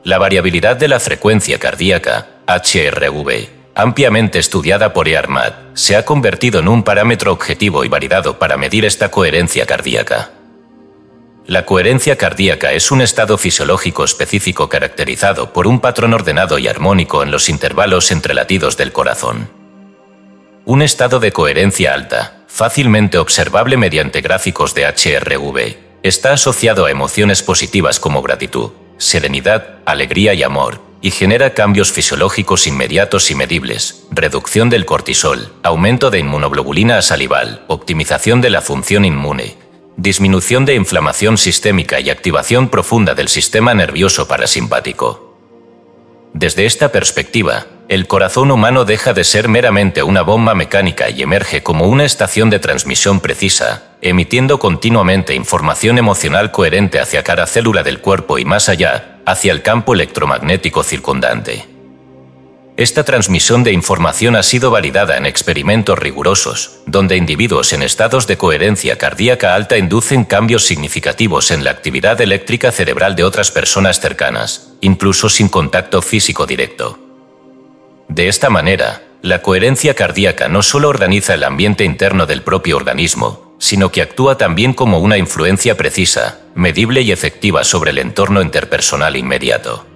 La variabilidad de la frecuencia cardíaca, HRV, ampliamente estudiada por EARMAT, se ha convertido en un parámetro objetivo y validado para medir esta coherencia cardíaca. La coherencia cardíaca es un estado fisiológico específico caracterizado por un patrón ordenado y armónico en los intervalos entre latidos del corazón. Un estado de coherencia alta, fácilmente observable mediante gráficos de HRV, está asociado a emociones positivas como gratitud, serenidad, alegría y amor, y genera cambios fisiológicos inmediatos y medibles, reducción del cortisol, aumento de inmunoglobulina salival, optimización de la función inmune, disminución de inflamación sistémica y activación profunda del sistema nervioso parasimpático. Desde esta perspectiva, el corazón humano deja de ser meramente una bomba mecánica y emerge como una estación de transmisión precisa, emitiendo continuamente información emocional coherente hacia cada célula del cuerpo y más allá, hacia el campo electromagnético circundante. Esta transmisión de información ha sido validada en experimentos rigurosos, donde individuos en estados de coherencia cardíaca alta inducen cambios significativos en la actividad eléctrica cerebral de otras personas cercanas, incluso sin contacto físico directo. De esta manera, la coherencia cardíaca no solo organiza el ambiente interno del propio organismo, sino que actúa también como una influencia precisa, medible y efectiva sobre el entorno interpersonal inmediato.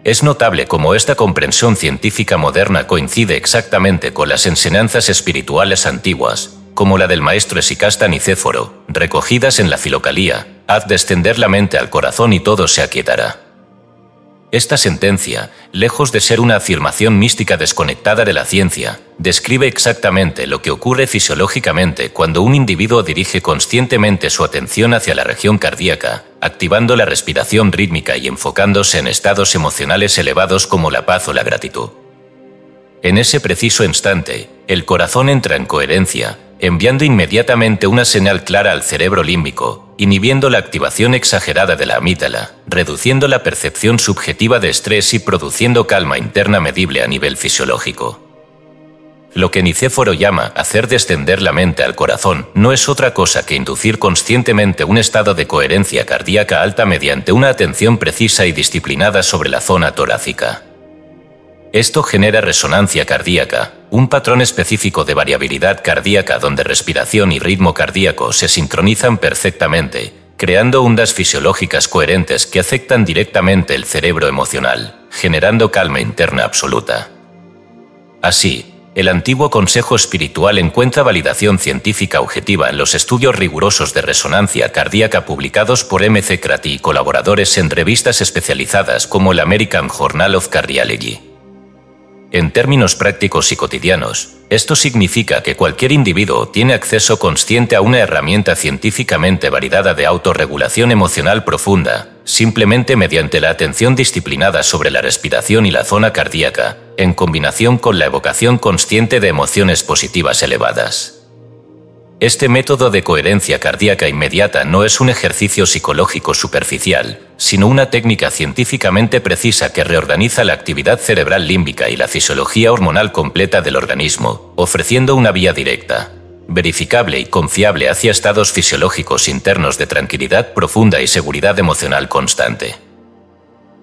Es notable cómo esta comprensión científica moderna coincide exactamente con las enseñanzas espirituales antiguas, como la del maestro Esicasta Nicéforo, recogidas en la Filocalía: haz descender la mente al corazón y todo se aquietará. Esta sentencia, lejos de ser una afirmación mística desconectada de la ciencia, describe exactamente lo que ocurre fisiológicamente cuando un individuo dirige conscientemente su atención hacia la región cardíaca, activando la respiración rítmica y enfocándose en estados emocionales elevados como la paz o la gratitud. En ese preciso instante, el corazón entra en coherencia, enviando inmediatamente una señal clara al cerebro límbico, inhibiendo la activación exagerada de la amígdala, reduciendo la percepción subjetiva de estrés y produciendo calma interna medible a nivel fisiológico. Lo que Nicéforo llama hacer descender la mente al corazón no es otra cosa que inducir conscientemente un estado de coherencia cardíaca alta mediante una atención precisa y disciplinada sobre la zona torácica. Esto genera resonancia cardíaca, un patrón específico de variabilidad cardíaca donde respiración y ritmo cardíaco se sincronizan perfectamente, creando ondas fisiológicas coherentes que afectan directamente el cerebro emocional, generando calma interna absoluta. Así, el antiguo consejo espiritual encuentra validación científica objetiva en los estudios rigurosos de resonancia cardíaca publicados por McCarthy y colaboradores en revistas especializadas como el American Journal of Cardiology. En términos prácticos y cotidianos, esto significa que cualquier individuo tiene acceso consciente a una herramienta científicamente validada de autorregulación emocional profunda, simplemente mediante la atención disciplinada sobre la respiración y la zona cardíaca, en combinación con la evocación consciente de emociones positivas elevadas. Este método de coherencia cardíaca inmediata no es un ejercicio psicológico superficial, sino una técnica científicamente precisa que reorganiza la actividad cerebral límbica y la fisiología hormonal completa del organismo, ofreciendo una vía directa, verificable y confiable hacia estados fisiológicos internos de tranquilidad profunda y seguridad emocional constante.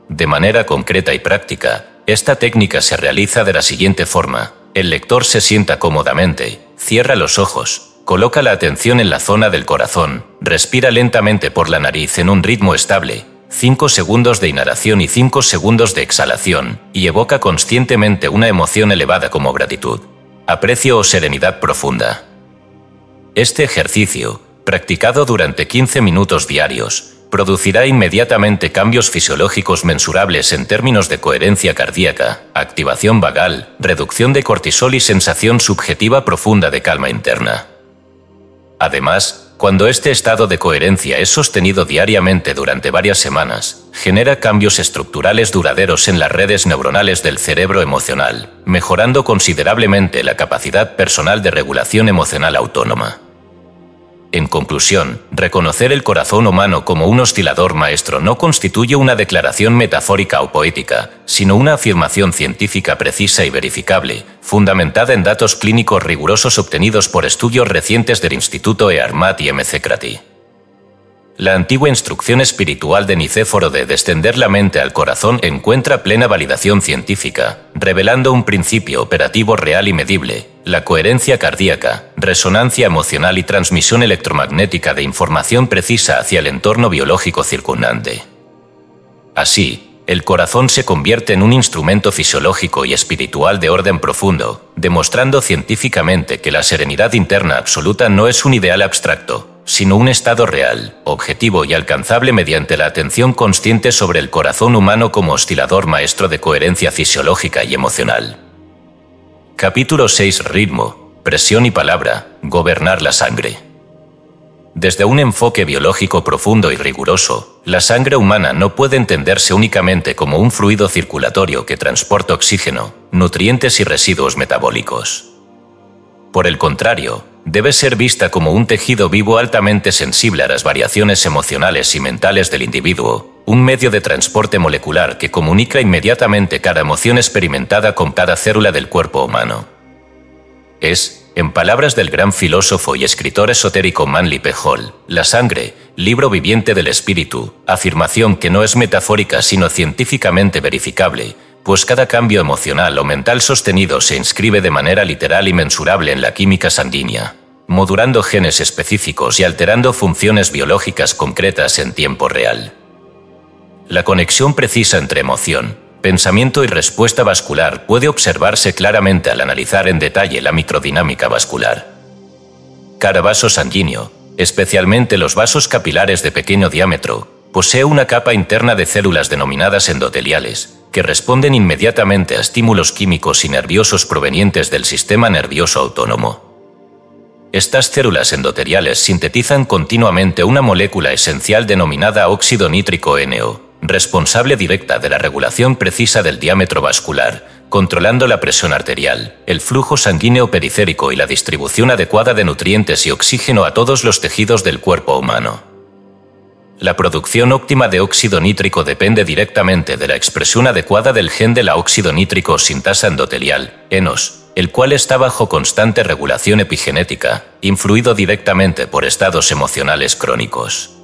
De manera concreta y práctica, esta técnica se realiza de la siguiente forma: el lector se sienta cómodamente, cierra los ojos, coloca la atención en la zona del corazón, respira lentamente por la nariz en un ritmo estable, 5 segundos de inhalación y 5 segundos de exhalación, y evoca conscientemente una emoción elevada como gratitud, aprecio o serenidad profunda. Este ejercicio, practicado durante 15 minutos diarios, producirá inmediatamente cambios fisiológicos mensurables en términos de coherencia cardíaca, activación vagal, reducción de cortisol y sensación subjetiva profunda de calma interna. Además, cuando este estado de coherencia es sostenido diariamente durante varias semanas, genera cambios estructurales duraderos en las redes neuronales del cerebro emocional, mejorando considerablemente la capacidad personal de regulación emocional autónoma. En conclusión, reconocer el corazón humano como un oscilador maestro no constituye una declaración metafórica o poética, sino una afirmación científica precisa y verificable, fundamentada en datos clínicos rigurosos obtenidos por estudios recientes del Instituto Earmad y McCarthy. La antigua instrucción espiritual de Nicéforo de descender la mente al corazón encuentra plena validación científica, revelando un principio operativo real y medible: la coherencia cardíaca, resonancia emocional y transmisión electromagnética de información precisa hacia el entorno biológico circundante. Así, el corazón se convierte en un instrumento fisiológico y espiritual de orden profundo, demostrando científicamente que la serenidad interna absoluta no es un ideal abstracto, sino un estado real, objetivo y alcanzable mediante la atención consciente sobre el corazón humano como oscilador maestro de coherencia fisiológica y emocional. Capítulo 6. Ritmo, presión y palabra, gobernar la sangre. Desde un enfoque biológico profundo y riguroso, la sangre humana no puede entenderse únicamente como un fluido circulatorio que transporta oxígeno, nutrientes y residuos metabólicos. Por el contrario, debe ser vista como un tejido vivo altamente sensible a las variaciones emocionales y mentales del individuo, un medio de transporte molecular que comunica inmediatamente cada emoción experimentada con cada célula del cuerpo humano. Es, en palabras del gran filósofo y escritor esotérico Manly P. Hall, la sangre, libro viviente del espíritu, afirmación que no es metafórica sino científicamente verificable, pues cada cambio emocional o mental sostenido se inscribe de manera literal y mensurable en la química sanguínea, modulando genes específicos y alterando funciones biológicas concretas en tiempo real. La conexión precisa entre emoción, pensamiento y respuesta vascular puede observarse claramente al analizar en detalle la microdinámica vascular. Cada vaso sanguíneo, especialmente los vasos capilares de pequeño diámetro, posee una capa interna de células denominadas endoteliales, que responden inmediatamente a estímulos químicos y nerviosos provenientes del sistema nervioso autónomo. Estas células endoteliales sintetizan continuamente una molécula esencial denominada óxido nítrico NO, responsable directa de la regulación precisa del diámetro vascular, controlando la presión arterial, el flujo sanguíneo periférico y la distribución adecuada de nutrientes y oxígeno a todos los tejidos del cuerpo humano. La producción óptima de óxido nítrico depende directamente de la expresión adecuada del gen de la óxido nítrico sintasa endotelial, ENOS, el cual está bajo constante regulación epigenética, influido directamente por estados emocionales crónicos.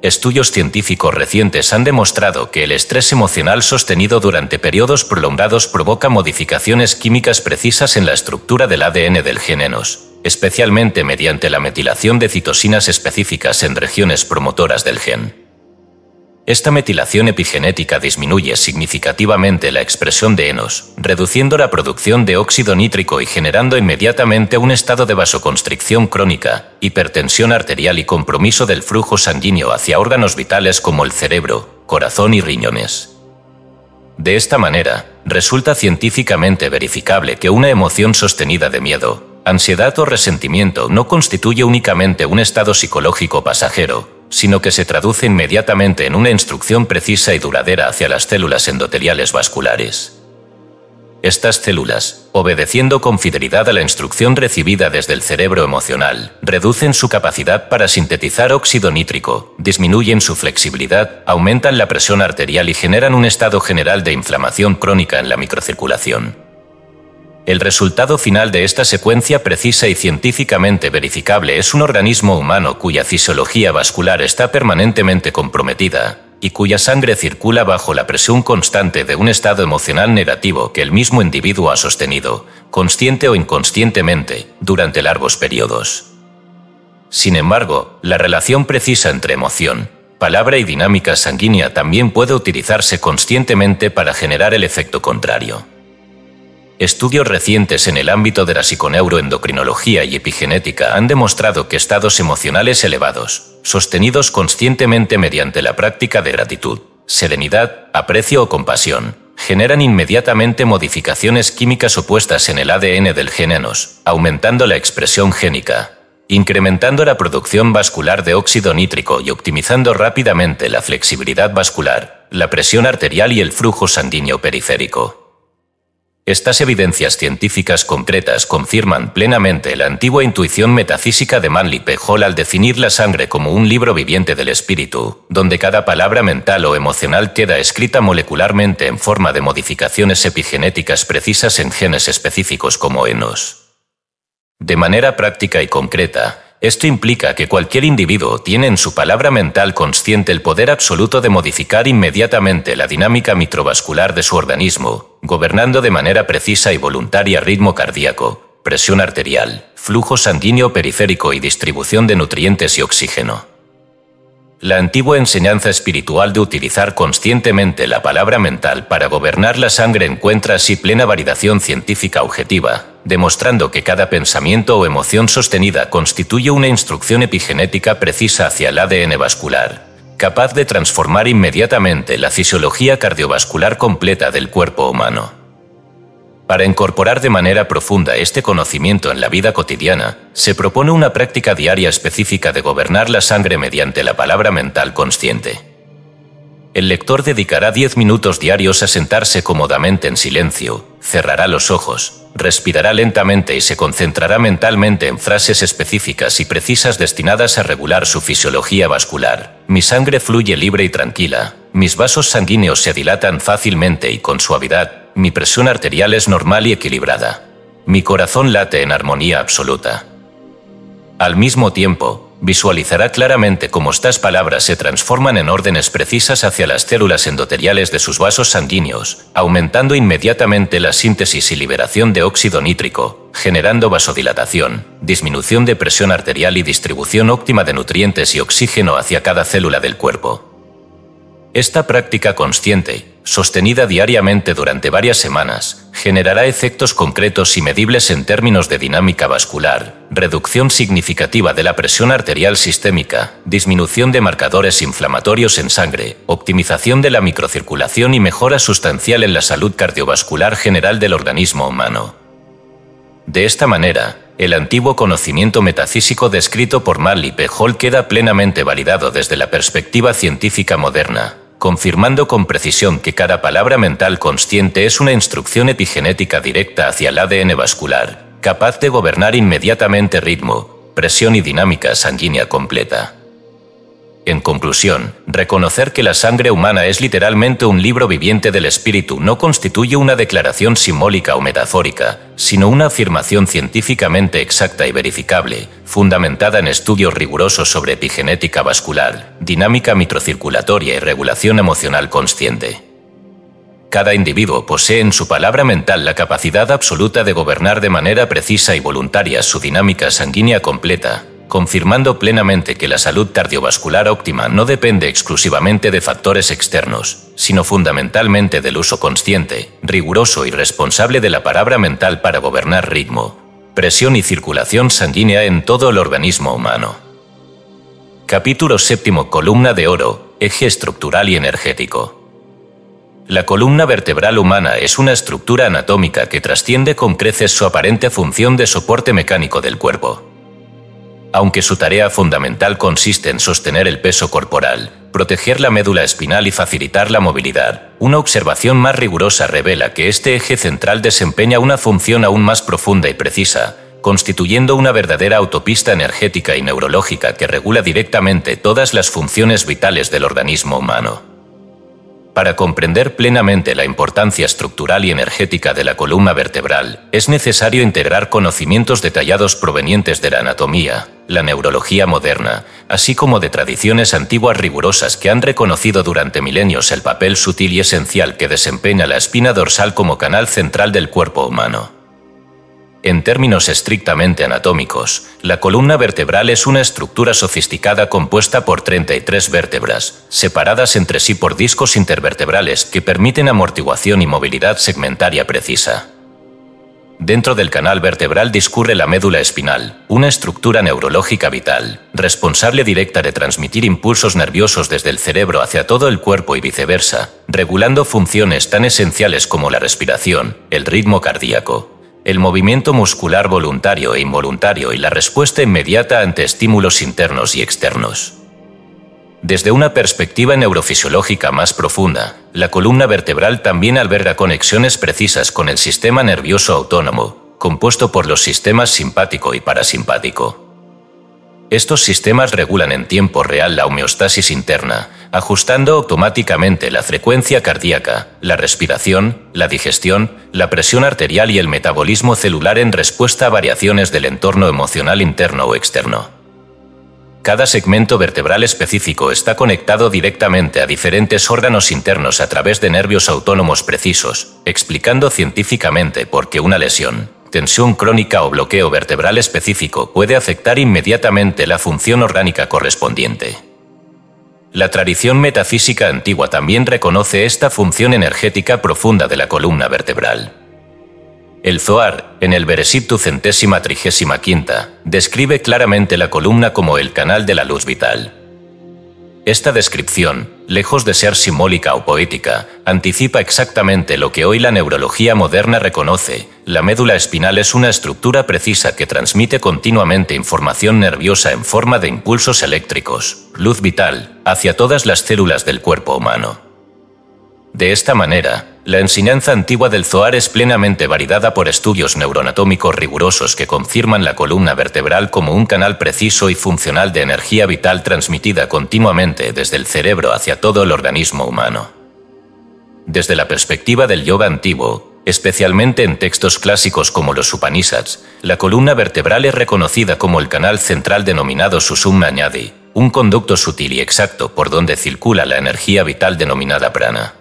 Estudios científicos recientes han demostrado que el estrés emocional sostenido durante periodos prolongados provoca modificaciones químicas precisas en la estructura del ADN del gen ENOS, especialmente mediante la metilación de citosinas específicas en regiones promotoras del gen. Esta metilación epigenética disminuye significativamente la expresión de ENOS, reduciendo la producción de óxido nítrico y generando inmediatamente un estado de vasoconstricción crónica, hipertensión arterial y compromiso del flujo sanguíneo hacia órganos vitales como el cerebro, corazón y riñones. De esta manera, resulta científicamente verificable que una emoción sostenida de miedo, ansiedad o resentimiento no constituye únicamente un estado psicológico pasajero, sino que se traduce inmediatamente en una instrucción precisa y duradera hacia las células endoteliales vasculares. Estas células, obedeciendo con fidelidad a la instrucción recibida desde el cerebro emocional, reducen su capacidad para sintetizar óxido nítrico, disminuyen su flexibilidad, aumentan la presión arterial y generan un estado general de inflamación crónica en la microcirculación. El resultado final de esta secuencia precisa y científicamente verificable es un organismo humano cuya fisiología vascular está permanentemente comprometida y cuya sangre circula bajo la presión constante de un estado emocional negativo que el mismo individuo ha sostenido, consciente o inconscientemente, durante largos periodos. Sin embargo, la relación precisa entre emoción, palabra y dinámica sanguínea también puede utilizarse conscientemente para generar el efecto contrario. Estudios recientes en el ámbito de la psiconeuroendocrinología y epigenética han demostrado que estados emocionales elevados, sostenidos conscientemente mediante la práctica de gratitud, serenidad, aprecio o compasión, generan inmediatamente modificaciones químicas opuestas en el ADN del gen ENOS, aumentando la expresión génica, incrementando la producción vascular de óxido nítrico y optimizando rápidamente la flexibilidad vascular, la presión arterial y el flujo sanguíneo periférico. Estas evidencias científicas concretas confirman plenamente la antigua intuición metafísica de Manly P. Hall al definir la sangre como un libro viviente del espíritu, donde cada palabra mental o emocional queda escrita molecularmente en forma de modificaciones epigenéticas precisas en genes específicos como ENOS. De manera práctica y concreta, esto implica que cualquier individuo tiene en su palabra mental consciente el poder absoluto de modificar inmediatamente la dinámica microvascular de su organismo, gobernando de manera precisa y voluntaria ritmo cardíaco, presión arterial, flujo sanguíneo periférico y distribución de nutrientes y oxígeno. La antigua enseñanza espiritual de utilizar conscientemente la palabra mental para gobernar la sangre encuentra así plena validación científica objetiva, demostrando que cada pensamiento o emoción sostenida constituye una instrucción epigenética precisa hacia el ADN vascular, capaz de transformar inmediatamente la fisiología cardiovascular completa del cuerpo humano. Para incorporar de manera profunda este conocimiento en la vida cotidiana, se propone una práctica diaria específica de gobernar la sangre mediante la palabra mental consciente. El lector dedicará 10 minutos diarios a sentarse cómodamente en silencio, cerrará los ojos, respirará lentamente y se concentrará mentalmente en frases específicas y precisas destinadas a regular su fisiología vascular. Mi sangre fluye libre y tranquila, mis vasos sanguíneos se dilatan fácilmente y con suavidad, mi presión arterial es normal y equilibrada. Mi corazón late en armonía absoluta. Al mismo tiempo, visualizará claramente cómo estas palabras se transforman en órdenes precisas hacia las células endoteliales de sus vasos sanguíneos, aumentando inmediatamente la síntesis y liberación de óxido nítrico, generando vasodilatación, disminución de presión arterial y distribución óptima de nutrientes y oxígeno hacia cada célula del cuerpo. Esta práctica consciente, sostenida diariamente durante varias semanas, generará efectos concretos y medibles en términos de dinámica vascular, reducción significativa de la presión arterial sistémica, disminución de marcadores inflamatorios en sangre, optimización de la microcirculación y mejora sustancial en la salud cardiovascular general del organismo humano. De esta manera, el antiguo conocimiento metafísico descrito por Manly P. Hall queda plenamente validado desde la perspectiva científica moderna, confirmando con precisión que cada palabra mental consciente es una instrucción epigenética directa hacia el ADN vascular, capaz de gobernar inmediatamente ritmo, presión y dinámica sanguínea completa. En conclusión, reconocer que la sangre humana es literalmente un libro viviente del espíritu no constituye una declaración simbólica o metafórica, sino una afirmación científicamente exacta y verificable, fundamentada en estudios rigurosos sobre epigenética vascular, dinámica microcirculatoria y regulación emocional consciente. Cada individuo posee en su palabra mental la capacidad absoluta de gobernar de manera precisa y voluntaria su dinámica sanguínea completa, confirmando plenamente que la salud cardiovascular óptima no depende exclusivamente de factores externos, sino fundamentalmente del uso consciente, riguroso y responsable de la palabra mental para gobernar ritmo, presión y circulación sanguínea en todo el organismo humano. Capítulo 7. Columna de oro, eje estructural y energético. La columna vertebral humana es una estructura anatómica que trasciende con creces su aparente función de soporte mecánico del cuerpo. Aunque su tarea fundamental consiste en sostener el peso corporal, proteger la médula espinal y facilitar la movilidad, una observación más rigurosa revela que este eje central desempeña una función aún más profunda y precisa, constituyendo una verdadera autopista energética y neurológica que regula directamente todas las funciones vitales del organismo humano. Para comprender plenamente la importancia estructural y energética de la columna vertebral, es necesario integrar conocimientos detallados provenientes de la anatomía, la neurología moderna, así como de tradiciones antiguas rigurosas que han reconocido durante milenios el papel sutil y esencial que desempeña la espina dorsal como canal central del cuerpo humano. En términos estrictamente anatómicos, la columna vertebral es una estructura sofisticada compuesta por 33 vértebras, separadas entre sí por discos intervertebrales que permiten amortiguación y movilidad segmentaria precisa. Dentro del canal vertebral discurre la médula espinal, una estructura neurológica vital, responsable directa de transmitir impulsos nerviosos desde el cerebro hacia todo el cuerpo y viceversa, regulando funciones tan esenciales como la respiración, el ritmo cardíaco, el movimiento muscular voluntario e involuntario y la respuesta inmediata ante estímulos internos y externos. Desde una perspectiva neurofisiológica más profunda, la columna vertebral también alberga conexiones precisas con el sistema nervioso autónomo, compuesto por los sistemas simpático y parasimpático. Estos sistemas regulan en tiempo real la homeostasis interna, ajustando automáticamente la frecuencia cardíaca, la respiración, la digestión, la presión arterial y el metabolismo celular en respuesta a variaciones del entorno emocional interno o externo. Cada segmento vertebral específico está conectado directamente a diferentes órganos internos a través de nervios autónomos precisos, explicando científicamente por qué una lesión, tensión crónica o bloqueo vertebral específico puede afectar inmediatamente la función orgánica correspondiente. La tradición metafísica antigua también reconoce esta función energética profunda de la columna vertebral. El Zohar, en el Bereshit 35, describe claramente la columna como el canal de la luz vital. Esta descripción, lejos de ser simbólica o poética, anticipa exactamente lo que hoy la neurología moderna reconoce. La médula espinal es una estructura precisa que transmite continuamente información nerviosa en forma de impulsos eléctricos, luz vital, hacia todas las células del cuerpo humano. De esta manera, la enseñanza antigua del Zohar es plenamente validada por estudios neuroanatómicos rigurosos que confirman la columna vertebral como un canal preciso y funcional de energía vital transmitida continuamente desde el cerebro hacia todo el organismo humano. Desde la perspectiva del yoga antiguo, especialmente en textos clásicos como los Upanishads, la columna vertebral es reconocida como el canal central denominado Sushumna Ñadi, un conducto sutil y exacto por donde circula la energía vital denominada prana.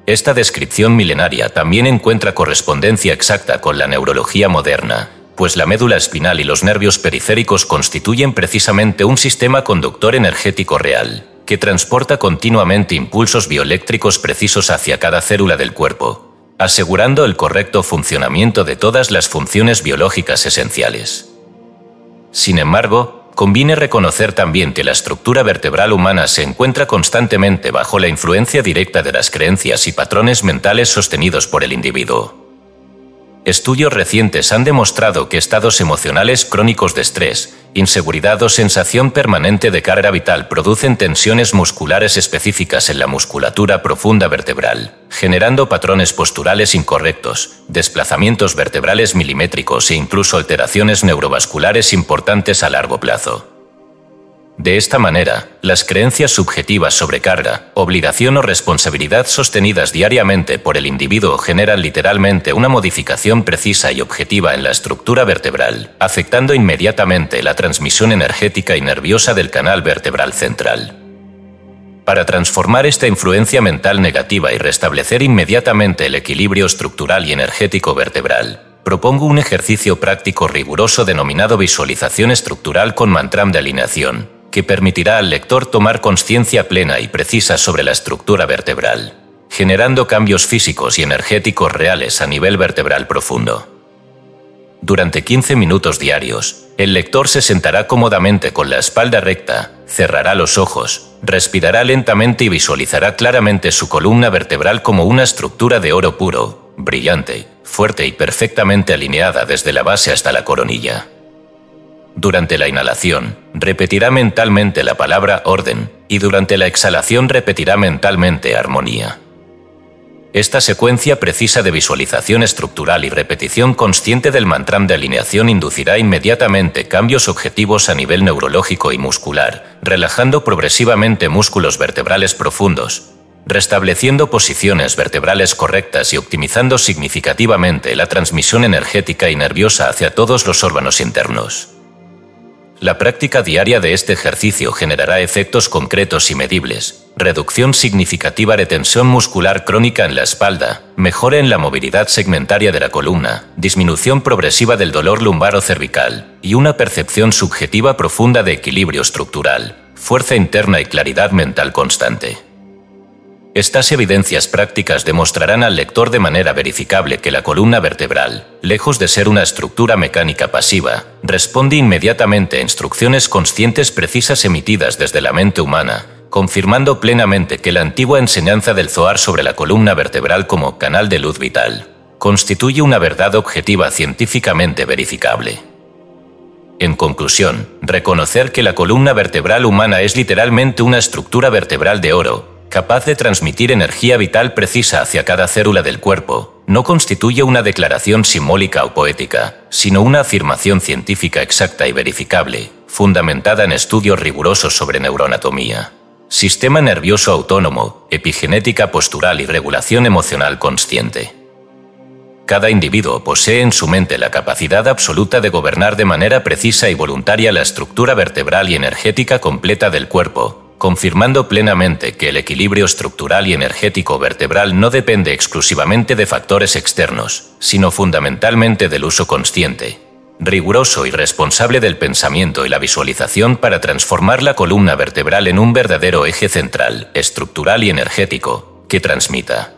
Esta descripción milenaria también encuentra correspondencia exacta con la neurología moderna, pues la médula espinal y los nervios periféricos constituyen precisamente un sistema conductor energético real, que transporta continuamente impulsos bioeléctricos precisos hacia cada célula del cuerpo, asegurando el correcto funcionamiento de todas las funciones biológicas esenciales. Sin embargo, conviene reconocer también que la estructura vertebral humana se encuentra constantemente bajo la influencia directa de las creencias y patrones mentales sostenidos por el individuo. Estudios recientes han demostrado que estados emocionales crónicos de estrés, inseguridad o sensación permanente de carga vital producen tensiones musculares específicas en la musculatura profunda vertebral, generando patrones posturales incorrectos, desplazamientos vertebrales milimétricos e incluso alteraciones neurovasculares importantes a largo plazo. De esta manera, las creencias subjetivas sobre carga, obligación o responsabilidad sostenidas diariamente por el individuo generan literalmente una modificación precisa y objetiva en la estructura vertebral, afectando inmediatamente la transmisión energética y nerviosa del canal vertebral central. Para transformar esta influencia mental negativa y restablecer inmediatamente el equilibrio estructural y energético vertebral, propongo un ejercicio práctico riguroso denominado visualización estructural con mantram de alineación, que permitirá al lector tomar conciencia plena y precisa sobre la estructura vertebral, generando cambios físicos y energéticos reales a nivel vertebral profundo. Durante 15 minutos diarios, el lector se sentará cómodamente con la espalda recta, cerrará los ojos, respirará lentamente y visualizará claramente su columna vertebral como una estructura de oro puro, brillante, fuerte y perfectamente alineada desde la base hasta la coronilla. Durante la inhalación, repetirá mentalmente la palabra orden, y durante la exhalación repetirá mentalmente armonía. Esta secuencia precisa de visualización estructural y repetición consciente del mantram de alineación inducirá inmediatamente cambios objetivos a nivel neurológico y muscular, relajando progresivamente músculos vertebrales profundos, restableciendo posiciones vertebrales correctas y optimizando significativamente la transmisión energética y nerviosa hacia todos los órganos internos. La práctica diaria de este ejercicio generará efectos concretos y medibles: reducción significativa de tensión muscular crónica en la espalda, mejora en la movilidad segmentaria de la columna, disminución progresiva del dolor lumbar o cervical, y una percepción subjetiva profunda de equilibrio estructural, fuerza interna y claridad mental constante. Estas evidencias prácticas demostrarán al lector de manera verificable que la columna vertebral, lejos de ser una estructura mecánica pasiva, responde inmediatamente a instrucciones conscientes precisas emitidas desde la mente humana, confirmando plenamente que la antigua enseñanza del Zohar sobre la columna vertebral como canal de luz vital constituye una verdad objetiva científicamente verificable. En conclusión, reconocer que la columna vertebral humana es literalmente una estructura vertebral de oro, capaz de transmitir energía vital precisa hacia cada célula del cuerpo, no constituye una declaración simbólica o poética, sino una afirmación científica exacta y verificable, fundamentada en estudios rigurosos sobre neuroanatomía, sistema nervioso autónomo, epigenética postural y regulación emocional consciente. Cada individuo posee en su mente la capacidad absoluta de gobernar de manera precisa y voluntaria la estructura vertebral y energética completa del cuerpo, confirmando plenamente que el equilibrio estructural y energético vertebral no depende exclusivamente de factores externos, sino fundamentalmente del uso consciente, riguroso y responsable del pensamiento y la visualización para transformar la columna vertebral en un verdadero eje central, estructural y energético, que transmita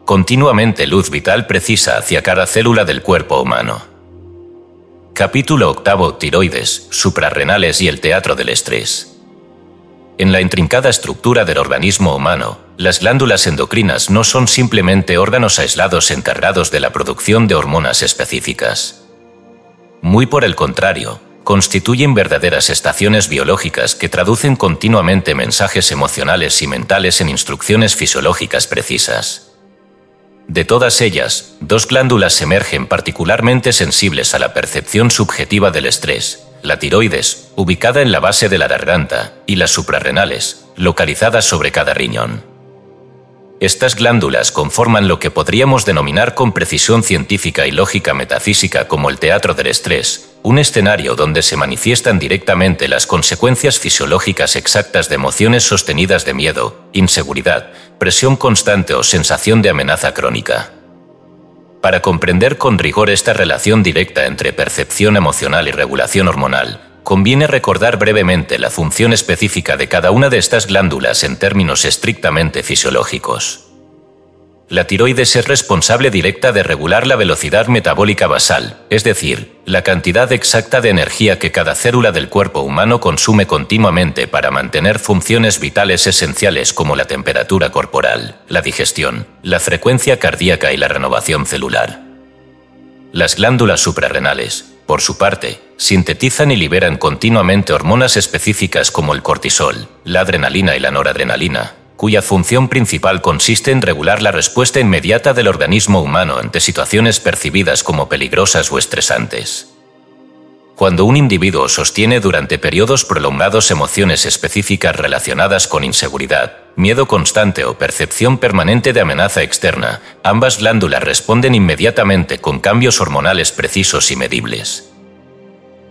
continuamente luz vital precisa hacia cada célula del cuerpo humano. Capítulo 8: Tiroides, suprarrenales y el teatro del estrés. En la intrincada estructura del organismo humano, las glándulas endocrinas no son simplemente órganos aislados encargados de la producción de hormonas específicas. Muy por el contrario, constituyen verdaderas estaciones biológicas que traducen continuamente mensajes emocionales y mentales en instrucciones fisiológicas precisas. De todas ellas, 2 glándulas emergen particularmente sensibles a la percepción subjetiva del estrés: la tiroides, ubicada en la base de la garganta, y las suprarrenales, localizadas sobre cada riñón. Estas glándulas conforman lo que podríamos denominar con precisión científica y lógica metafísica como el teatro del estrés, un escenario donde se manifiestan directamente las consecuencias fisiológicas exactas de emociones sostenidas de miedo, inseguridad, presión constante o sensación de amenaza crónica. Para comprender con rigor esta relación directa entre percepción emocional y regulación hormonal, conviene recordar brevemente la función específica de cada una de estas glándulas en términos estrictamente fisiológicos. La tiroides es responsable directa de regular la velocidad metabólica basal, es decir, la cantidad exacta de energía que cada célula del cuerpo humano consume continuamente para mantener funciones vitales esenciales como la temperatura corporal, la digestión, la frecuencia cardíaca y la renovación celular. Las glándulas suprarrenales, por su parte, sintetizan y liberan continuamente hormonas específicas como el cortisol, la adrenalina y la noradrenalina, cuya función principal consiste en regular la respuesta inmediata del organismo humano ante situaciones percibidas como peligrosas o estresantes. Cuando un individuo sostiene durante periodos prolongados emociones específicas relacionadas con inseguridad, miedo constante o percepción permanente de amenaza externa, ambas glándulas responden inmediatamente con cambios hormonales precisos y medibles.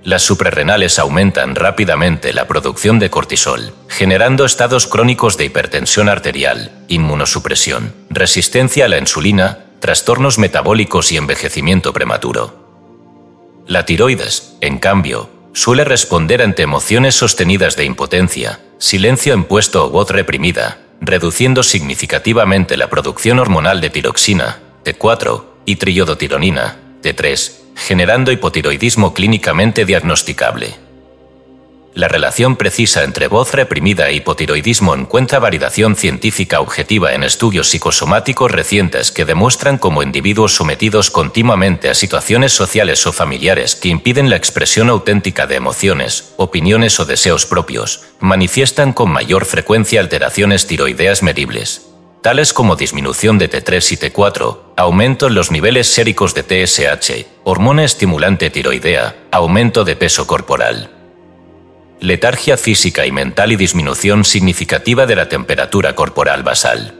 Las suprarrenales aumentan rápidamente la producción de cortisol, generando estados crónicos de hipertensión arterial, inmunosupresión, resistencia a la insulina, trastornos metabólicos y envejecimiento prematuro. La tiroides, en cambio, suele responder ante emociones sostenidas de impotencia, silencio impuesto o voz reprimida, reduciendo significativamente la producción hormonal de tiroxina, T4, y triiodotironina, T3, generando hipotiroidismo clínicamente diagnosticable. La relación precisa entre voz reprimida e hipotiroidismo encuentra validación científica objetiva en estudios psicosomáticos recientes que demuestran cómo individuos sometidos continuamente a situaciones sociales o familiares que impiden la expresión auténtica de emociones, opiniones o deseos propios, manifiestan con mayor frecuencia alteraciones tiroideas medibles, tales como disminución de T3 y T4, aumento en los niveles séricos de TSH, hormona estimulante tiroidea, aumento de peso corporal, letargia física y mental y disminución significativa de la temperatura corporal basal.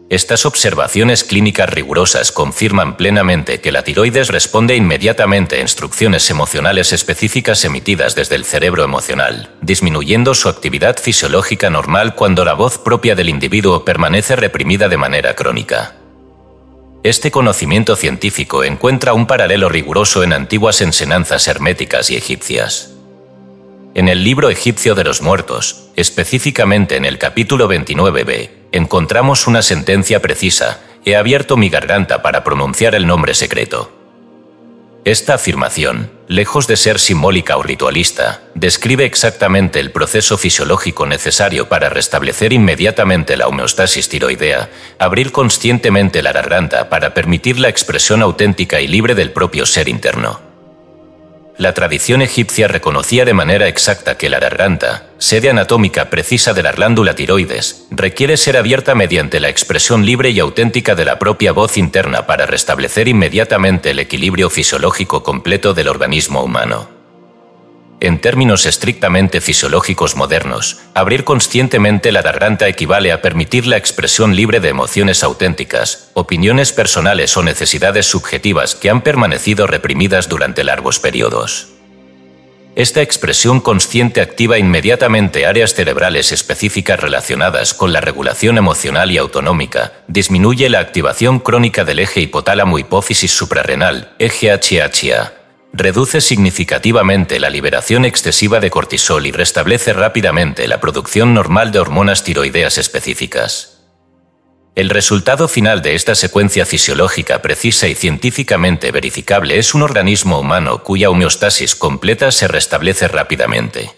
Estas observaciones clínicas rigurosas confirman plenamente que la tiroides responde inmediatamente a instrucciones emocionales específicas emitidas desde el cerebro emocional, disminuyendo su actividad fisiológica normal cuando la voz propia del individuo permanece reprimida de manera crónica. Este conocimiento científico encuentra un paralelo riguroso en antiguas enseñanzas herméticas y egipcias. En el libro egipcio de los muertos, específicamente en el capítulo 29b, encontramos una sentencia precisa: he abierto mi garganta para pronunciar el nombre secreto. Esta afirmación, lejos de ser simbólica o ritualista, describe exactamente el proceso fisiológico necesario para restablecer inmediatamente la homeostasis tiroidea, abrir conscientemente la garganta para permitir la expresión auténtica y libre del propio ser interno. La tradición egipcia reconocía de manera exacta que la garganta, sede anatómica precisa de la glándula tiroides, requiere ser abierta mediante la expresión libre y auténtica de la propia voz interna para restablecer inmediatamente el equilibrio fisiológico completo del organismo humano. En términos estrictamente fisiológicos modernos, abrir conscientemente la garganta equivale a permitir la expresión libre de emociones auténticas, opiniones personales o necesidades subjetivas que han permanecido reprimidas durante largos periodos. Esta expresión consciente activa inmediatamente áreas cerebrales específicas relacionadas con la regulación emocional y autonómica, disminuye la activación crónica del eje hipotálamo-hipófisis suprarrenal, eje HHA, reduce significativamente la liberación excesiva de cortisol y restablece rápidamente la producción normal de hormonas tiroideas específicas. El resultado final de esta secuencia fisiológica precisa y científicamente verificable es un organismo humano cuya homeostasis completa se restablece rápidamente.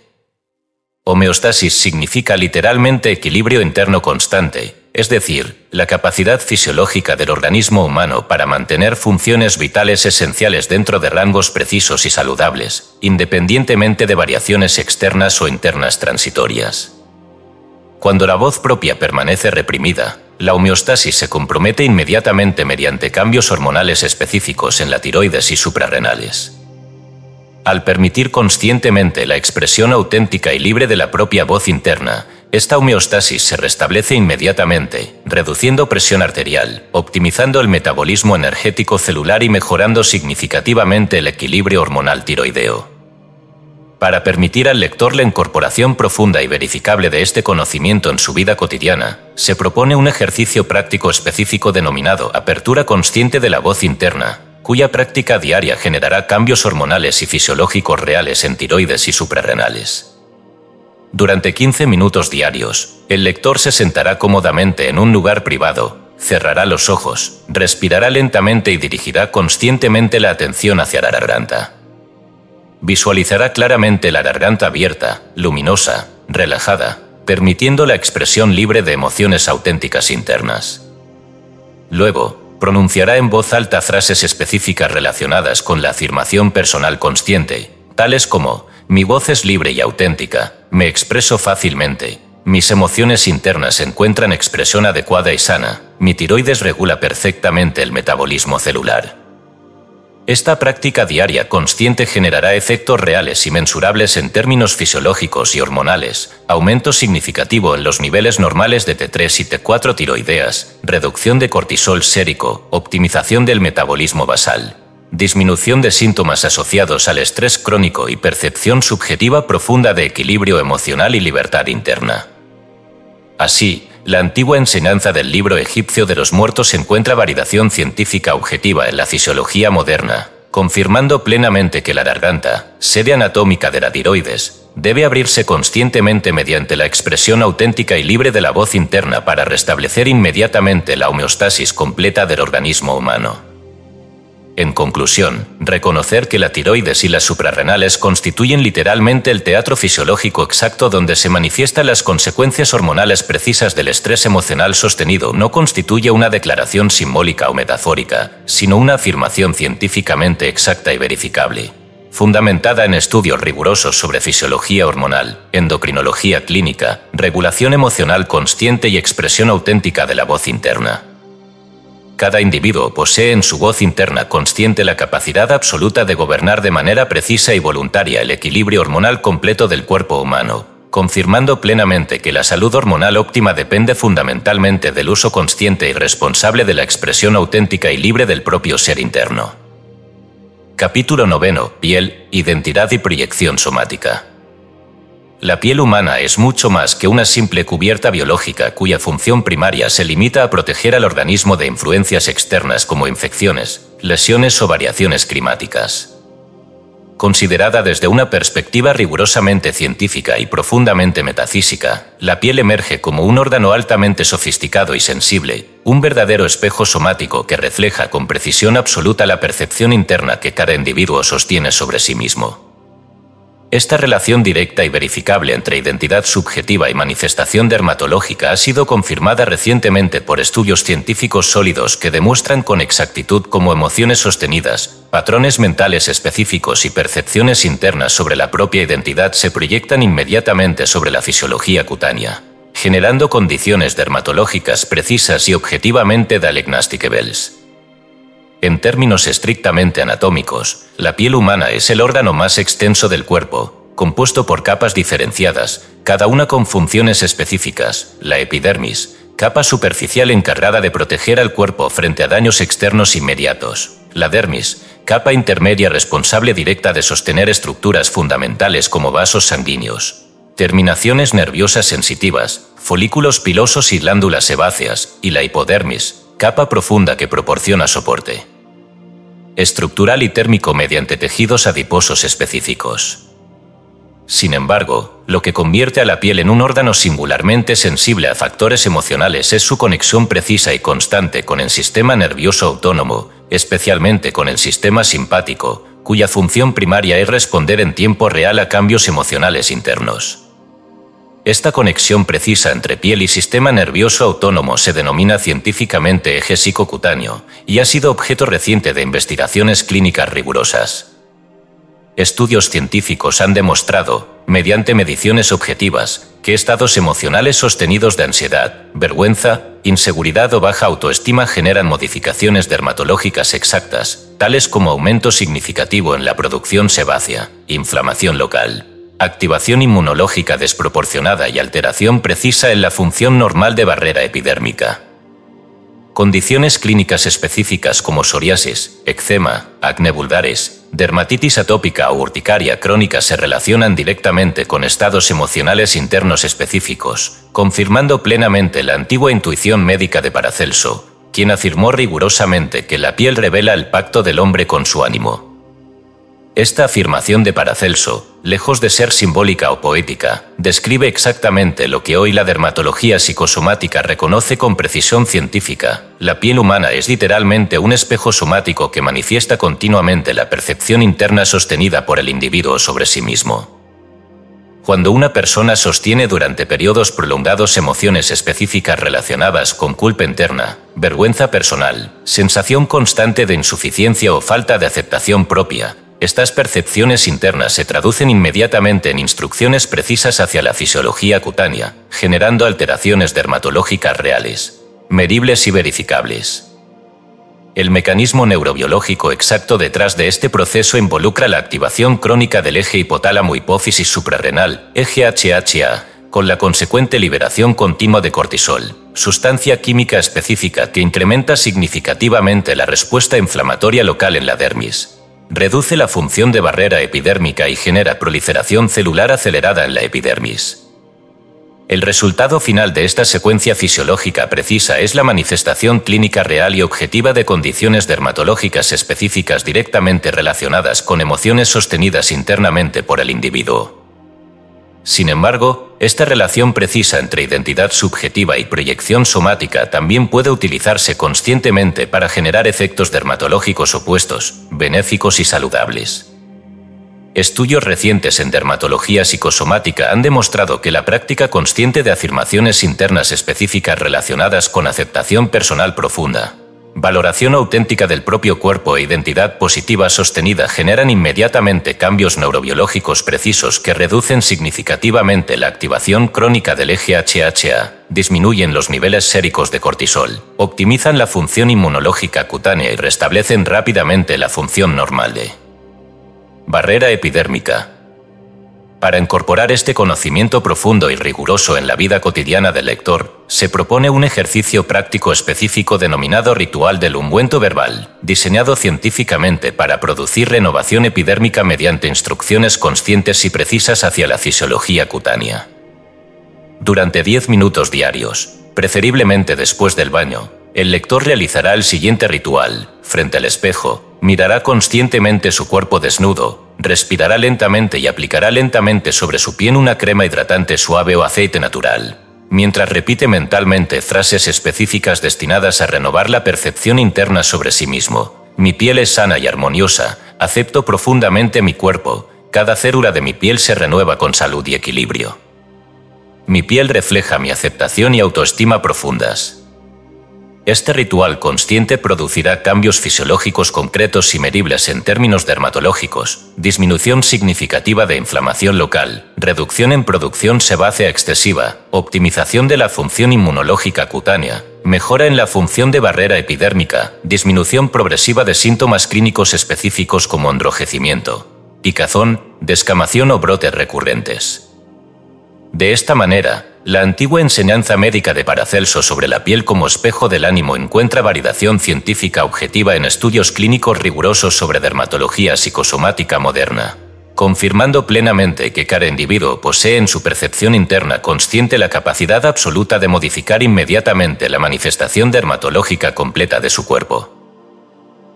Homeostasis significa literalmente equilibrio interno constante, es decir, la capacidad fisiológica del organismo humano para mantener funciones vitales esenciales dentro de rangos precisos y saludables, independientemente de variaciones externas o internas transitorias. Cuando la voz propia permanece reprimida, la homeostasis se compromete inmediatamente mediante cambios hormonales específicos en la tiroides y suprarrenales. Al permitir conscientemente la expresión auténtica y libre de la propia voz interna, esta homeostasis se restablece inmediatamente, reduciendo presión arterial, optimizando el metabolismo energético celular y mejorando significativamente el equilibrio hormonal tiroideo. Para permitir al lector la incorporación profunda y verificable de este conocimiento en su vida cotidiana, se propone un ejercicio práctico específico denominado apertura consciente de la voz interna, cuya práctica diaria generará cambios hormonales y fisiológicos reales en tiroides y suprarrenales. Durante 15 minutos diarios, el lector se sentará cómodamente en un lugar privado, cerrará los ojos, respirará lentamente y dirigirá conscientemente la atención hacia la garganta. Visualizará claramente la garganta abierta, luminosa, relajada, permitiendo la expresión libre de emociones auténticas internas. Luego, pronunciará en voz alta frases específicas relacionadas con la afirmación personal consciente, tales como: mi voz es libre y auténtica, me expreso fácilmente, mis emociones internas encuentran expresión adecuada y sana, mi tiroides regula perfectamente el metabolismo celular. Esta práctica diaria consciente generará efectos reales y mensurables en términos fisiológicos y hormonales, aumento significativo en los niveles normales de T3 y T4 tiroideas, reducción de cortisol sérico, optimización del metabolismo basal, disminución de síntomas asociados al estrés crónico y percepción subjetiva profunda de equilibrio emocional y libertad interna. Así, la antigua enseñanza del libro egipcio de los muertos encuentra validación científica objetiva en la fisiología moderna, confirmando plenamente que la garganta, sede anatómica de la tiroides, debe abrirse conscientemente mediante la expresión auténtica y libre de la voz interna para restablecer inmediatamente la homeostasis completa del organismo humano. En conclusión, reconocer que la tiroides y las suprarrenales constituyen literalmente el teatro fisiológico exacto donde se manifiestan las consecuencias hormonales precisas del estrés emocional sostenido no constituye una declaración simbólica o metafórica, sino una afirmación científicamente exacta y verificable, fundamentada en estudios rigurosos sobre fisiología hormonal, endocrinología clínica, regulación emocional consciente y expresión auténtica de la voz interna. Cada individuo posee en su voz interna consciente la capacidad absoluta de gobernar de manera precisa y voluntaria el equilibrio hormonal completo del cuerpo humano, confirmando plenamente que la salud hormonal óptima depende fundamentalmente del uso consciente y responsable de la expresión auténtica y libre del propio ser interno. Capítulo 9. Piel, identidad y proyección somática. La piel humana es mucho más que una simple cubierta biológica cuya función primaria se limita a proteger al organismo de influencias externas como infecciones, lesiones o variaciones climáticas. Considerada desde una perspectiva rigurosamente científica y profundamente metafísica, la piel emerge como un órgano altamente sofisticado y sensible, un verdadero espejo somático que refleja con precisión absoluta la percepción interna que cada individuo sostiene sobre sí mismo. Esta relación directa y verificable entre identidad subjetiva y manifestación dermatológica ha sido confirmada recientemente por estudios científicos sólidos que demuestran con exactitud cómo emociones sostenidas, patrones mentales específicos y percepciones internas sobre la propia identidad se proyectan inmediatamente sobre la fisiología cutánea, generando condiciones dermatológicas precisas y objetivamente diagnosticables. En términos estrictamente anatómicos, la piel humana es el órgano más extenso del cuerpo, compuesto por capas diferenciadas, cada una con funciones específicas. La epidermis, capa superficial encargada de proteger al cuerpo frente a daños externos inmediatos. La dermis, capa intermedia responsable directa de sostener estructuras fundamentales como vasos sanguíneos. Terminaciones nerviosas sensitivas, folículos pilosos y glándulas sebáceas, y la hipodermis, capa profunda que proporciona soporte estructural y térmico mediante tejidos adiposos específicos. Sin embargo, lo que convierte a la piel en un órgano singularmente sensible a factores emocionales es su conexión precisa y constante con el sistema nervioso autónomo, especialmente con el sistema simpático, cuya función primaria es responder en tiempo real a cambios emocionales internos. Esta conexión precisa entre piel y sistema nervioso autónomo se denomina científicamente eje psicocutáneo y ha sido objeto reciente de investigaciones clínicas rigurosas. Estudios científicos han demostrado, mediante mediciones objetivas, que estados emocionales sostenidos de ansiedad, vergüenza, inseguridad o baja autoestima generan modificaciones dermatológicas exactas, tales como aumento significativo en la producción sebácea, inflamación local, activación inmunológica desproporcionada y alteración precisa en la función normal de barrera epidérmica. Condiciones clínicas específicas como psoriasis, eczema, acné vulgares, dermatitis atópica o urticaria crónica se relacionan directamente con estados emocionales internos específicos, confirmando plenamente la antigua intuición médica de Paracelso, quien afirmó rigurosamente que la piel revela el pacto del hombre con su ánimo. Esta afirmación de Paracelso, lejos de ser simbólica o poética, describe exactamente lo que hoy la dermatología psicosomática reconoce con precisión científica. La piel humana es literalmente un espejo somático que manifiesta continuamente la percepción interna sostenida por el individuo sobre sí mismo. Cuando una persona sostiene durante periodos prolongados emociones específicas relacionadas con culpa interna, vergüenza personal, sensación constante de insuficiencia o falta de aceptación propia, estas percepciones internas se traducen inmediatamente en instrucciones precisas hacia la fisiología cutánea, generando alteraciones dermatológicas reales, medibles y verificables. El mecanismo neurobiológico exacto detrás de este proceso involucra la activación crónica del eje hipotálamo-hipófisis suprarrenal, eje HHA, con la consecuente liberación continua de cortisol, sustancia química específica que incrementa significativamente la respuesta inflamatoria local en la dermis. Reduce la función de barrera epidérmica y genera proliferación celular acelerada en la epidermis. El resultado final de esta secuencia fisiológica precisa es la manifestación clínica real y objetiva de condiciones dermatológicas específicas directamente relacionadas con emociones sostenidas internamente por el individuo. Sin embargo, esta relación precisa entre identidad subjetiva y proyección somática también puede utilizarse conscientemente para generar efectos dermatológicos opuestos, benéficos y saludables. Estudios recientes en dermatología psicosomática han demostrado que la práctica consciente de afirmaciones internas específicas relacionadas con aceptación personal profunda, valoración auténtica del propio cuerpo e identidad positiva sostenida generan inmediatamente cambios neurobiológicos precisos que reducen significativamente la activación crónica del eje HHA, disminuyen los niveles séricos de cortisol, optimizan la función inmunológica cutánea y restablecen rápidamente la función normal de barrera epidérmica. Para incorporar este conocimiento profundo y riguroso en la vida cotidiana del lector, se propone un ejercicio práctico específico denominado ritual del ungüento verbal, diseñado científicamente para producir renovación epidérmica mediante instrucciones conscientes y precisas hacia la fisiología cutánea. Durante 10 minutos diarios, preferiblemente después del baño, el lector realizará el siguiente ritual. Frente al espejo, mirará conscientemente su cuerpo desnudo, respirará lentamente y aplicará lentamente sobre su piel una crema hidratante suave o aceite natural, mientras repite mentalmente frases específicas destinadas a renovar la percepción interna sobre sí mismo. Mi piel es sana y armoniosa, acepto profundamente mi cuerpo, cada célula de mi piel se renueva con salud y equilibrio. Mi piel refleja mi aceptación y autoestima profundas. Este ritual consciente producirá cambios fisiológicos concretos y medibles en términos dermatológicos, disminución significativa de inflamación local, reducción en producción sebácea excesiva, optimización de la función inmunológica cutánea, mejora en la función de barrera epidérmica, disminución progresiva de síntomas clínicos específicos como enrojecimiento, picazón, descamación o brotes recurrentes. De esta manera, la antigua enseñanza médica de Paracelso sobre la piel como espejo del ánimo encuentra validación científica objetiva en estudios clínicos rigurosos sobre dermatología psicosomática moderna, confirmando plenamente que cada individuo posee en su percepción interna consciente la capacidad absoluta de modificar inmediatamente la manifestación dermatológica completa de su cuerpo.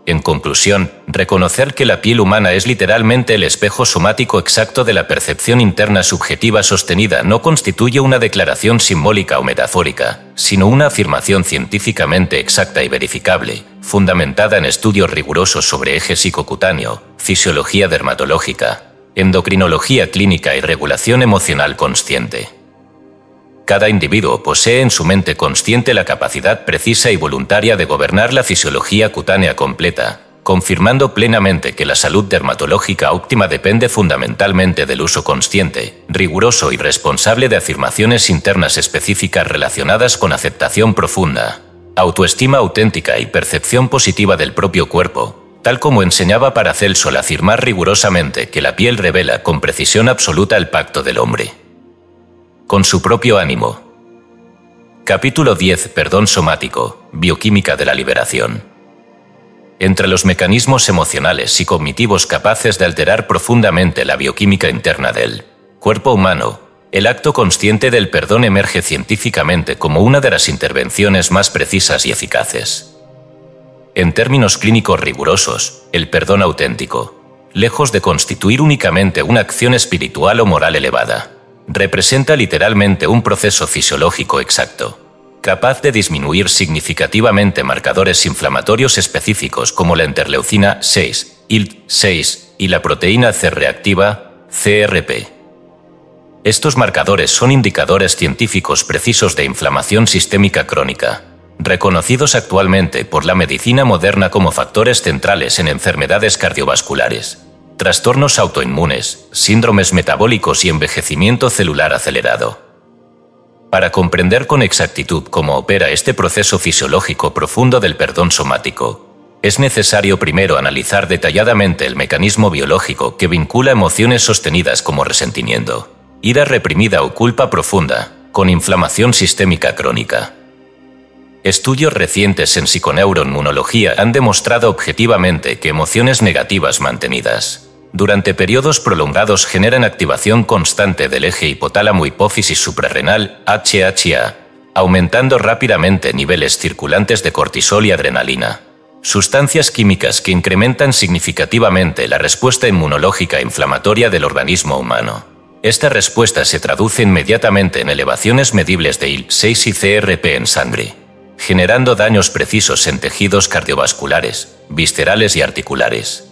En conclusión, reconocer que la piel humana es literalmente el espejo somático exacto de la percepción interna subjetiva sostenida no constituye una declaración simbólica o metafórica, sino una afirmación científicamente exacta y verificable, fundamentada en estudios rigurosos sobre eje psicocutáneo, fisiología dermatológica, endocrinología clínica y regulación emocional consciente. Cada individuo posee en su mente consciente la capacidad precisa y voluntaria de gobernar la fisiología cutánea completa, confirmando plenamente que la salud dermatológica óptima depende fundamentalmente del uso consciente, riguroso y responsable de afirmaciones internas específicas relacionadas con aceptación profunda, autoestima auténtica y percepción positiva del propio cuerpo, tal como enseñaba Paracelso al afirmar rigurosamente que la piel revela con precisión absoluta el pacto del hombre con su propio ánimo. Capítulo 10. Perdón somático, bioquímica de la liberación. Entre los mecanismos emocionales y cognitivos capaces de alterar profundamente la bioquímica interna del cuerpo humano, el acto consciente del perdón emerge científicamente como una de las intervenciones más precisas y eficaces. En términos clínicos rigurosos, el perdón auténtico, lejos de constituir únicamente una acción espiritual o moral elevada, representa literalmente un proceso fisiológico exacto, capaz de disminuir significativamente marcadores inflamatorios específicos como la interleucina 6, IL-6 y la proteína C reactiva, CRP. Estos marcadores son indicadores científicos precisos de inflamación sistémica crónica, reconocidos actualmente por la medicina moderna como factores centrales en enfermedades cardiovasculares, trastornos autoinmunes, síndromes metabólicos y envejecimiento celular acelerado. Para comprender con exactitud cómo opera este proceso fisiológico profundo del perdón somático, Es necesario primero analizar detalladamente el mecanismo biológico que vincula emociones sostenidas como resentimiento, ira reprimida o culpa profunda, con inflamación sistémica crónica. Estudios recientes en psiconeuroinmunología han demostrado objetivamente que emociones negativas mantenidas durante periodos prolongados generan activación constante del eje hipotálamo-hipófisis suprarrenal, HHA, aumentando rápidamente niveles circulantes de cortisol y adrenalina, sustancias químicas que incrementan significativamente la respuesta inmunológica inflamatoria del organismo humano. Esta respuesta se traduce inmediatamente en elevaciones medibles de IL-6 y CRP en sangre, generando daños precisos en tejidos cardiovasculares, viscerales y articulares.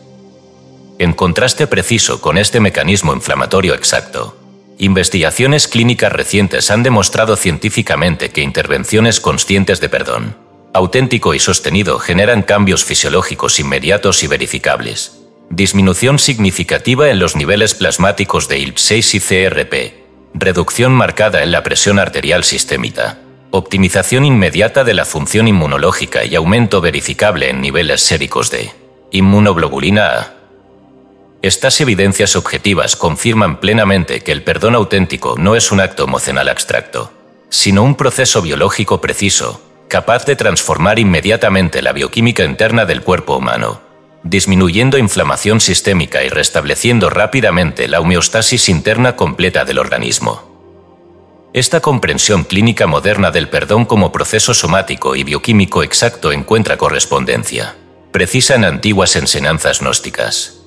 En contraste preciso con este mecanismo inflamatorio exacto, investigaciones clínicas recientes han demostrado científicamente que intervenciones conscientes de perdón auténtico y sostenido generan cambios fisiológicos inmediatos y verificables, disminución significativa en los niveles plasmáticos de IL-6 y CRP, reducción marcada en la presión arterial sistémica, optimización inmediata de la función inmunológica y aumento verificable en niveles séricos de inmunoglobulina A. Estas evidencias objetivas confirman plenamente que el perdón auténtico no es un acto emocional abstracto, sino un proceso biológico preciso, capaz de transformar inmediatamente la bioquímica interna del cuerpo humano, disminuyendo inflamación sistémica y restableciendo rápidamente la homeostasis interna completa del organismo. Esta comprensión clínica moderna del perdón como proceso somático y bioquímico exacto encuentra correspondencia precisa en antiguas enseñanzas gnósticas.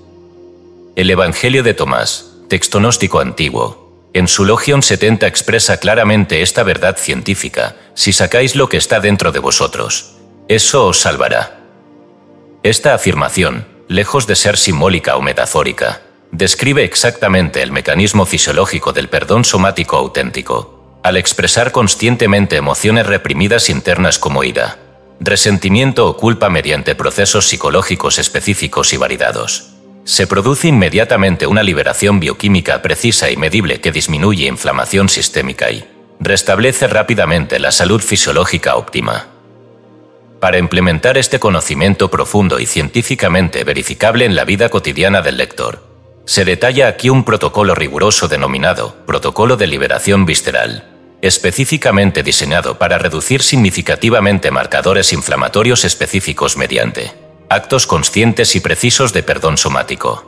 El Evangelio de Tomás, texto gnóstico antiguo, en su Logion 70 expresa claramente esta verdad científica: si sacáis lo que está dentro de vosotros, eso os salvará. Esta afirmación, lejos de ser simbólica o metafórica, describe exactamente el mecanismo fisiológico del perdón somático auténtico, al expresar conscientemente emociones reprimidas internas como ira, resentimiento o culpa mediante procesos psicológicos específicos y validados. Se produce inmediatamente una liberación bioquímica precisa y medible que disminuye inflamación sistémica y restablece rápidamente la salud fisiológica óptima. Para implementar este conocimiento profundo y científicamente verificable en la vida cotidiana del lector, se detalla aquí un protocolo riguroso denominado Protocolo de Liberación Visceral, específicamente diseñado para reducir significativamente marcadores inflamatorios específicos mediante actos conscientes y precisos de perdón somático.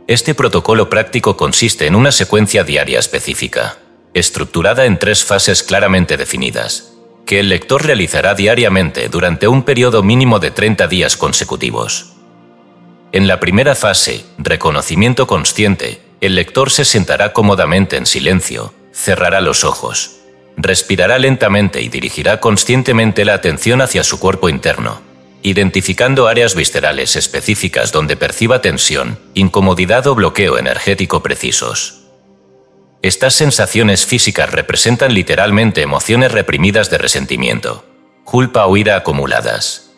Este protocolo práctico consiste en una secuencia diaria específica, estructurada en 3 fases claramente definidas, que el lector realizará diariamente durante un periodo mínimo de 30 días consecutivos. En la primera fase, reconocimiento consciente, el lector se sentará cómodamente en silencio, cerrará los ojos, respirará lentamente y dirigirá conscientemente la atención hacia su cuerpo interno, identificando áreas viscerales específicas donde perciba tensión, incomodidad o bloqueo energético precisos. Estas sensaciones físicas representan literalmente emociones reprimidas de resentimiento, culpa o ira acumuladas.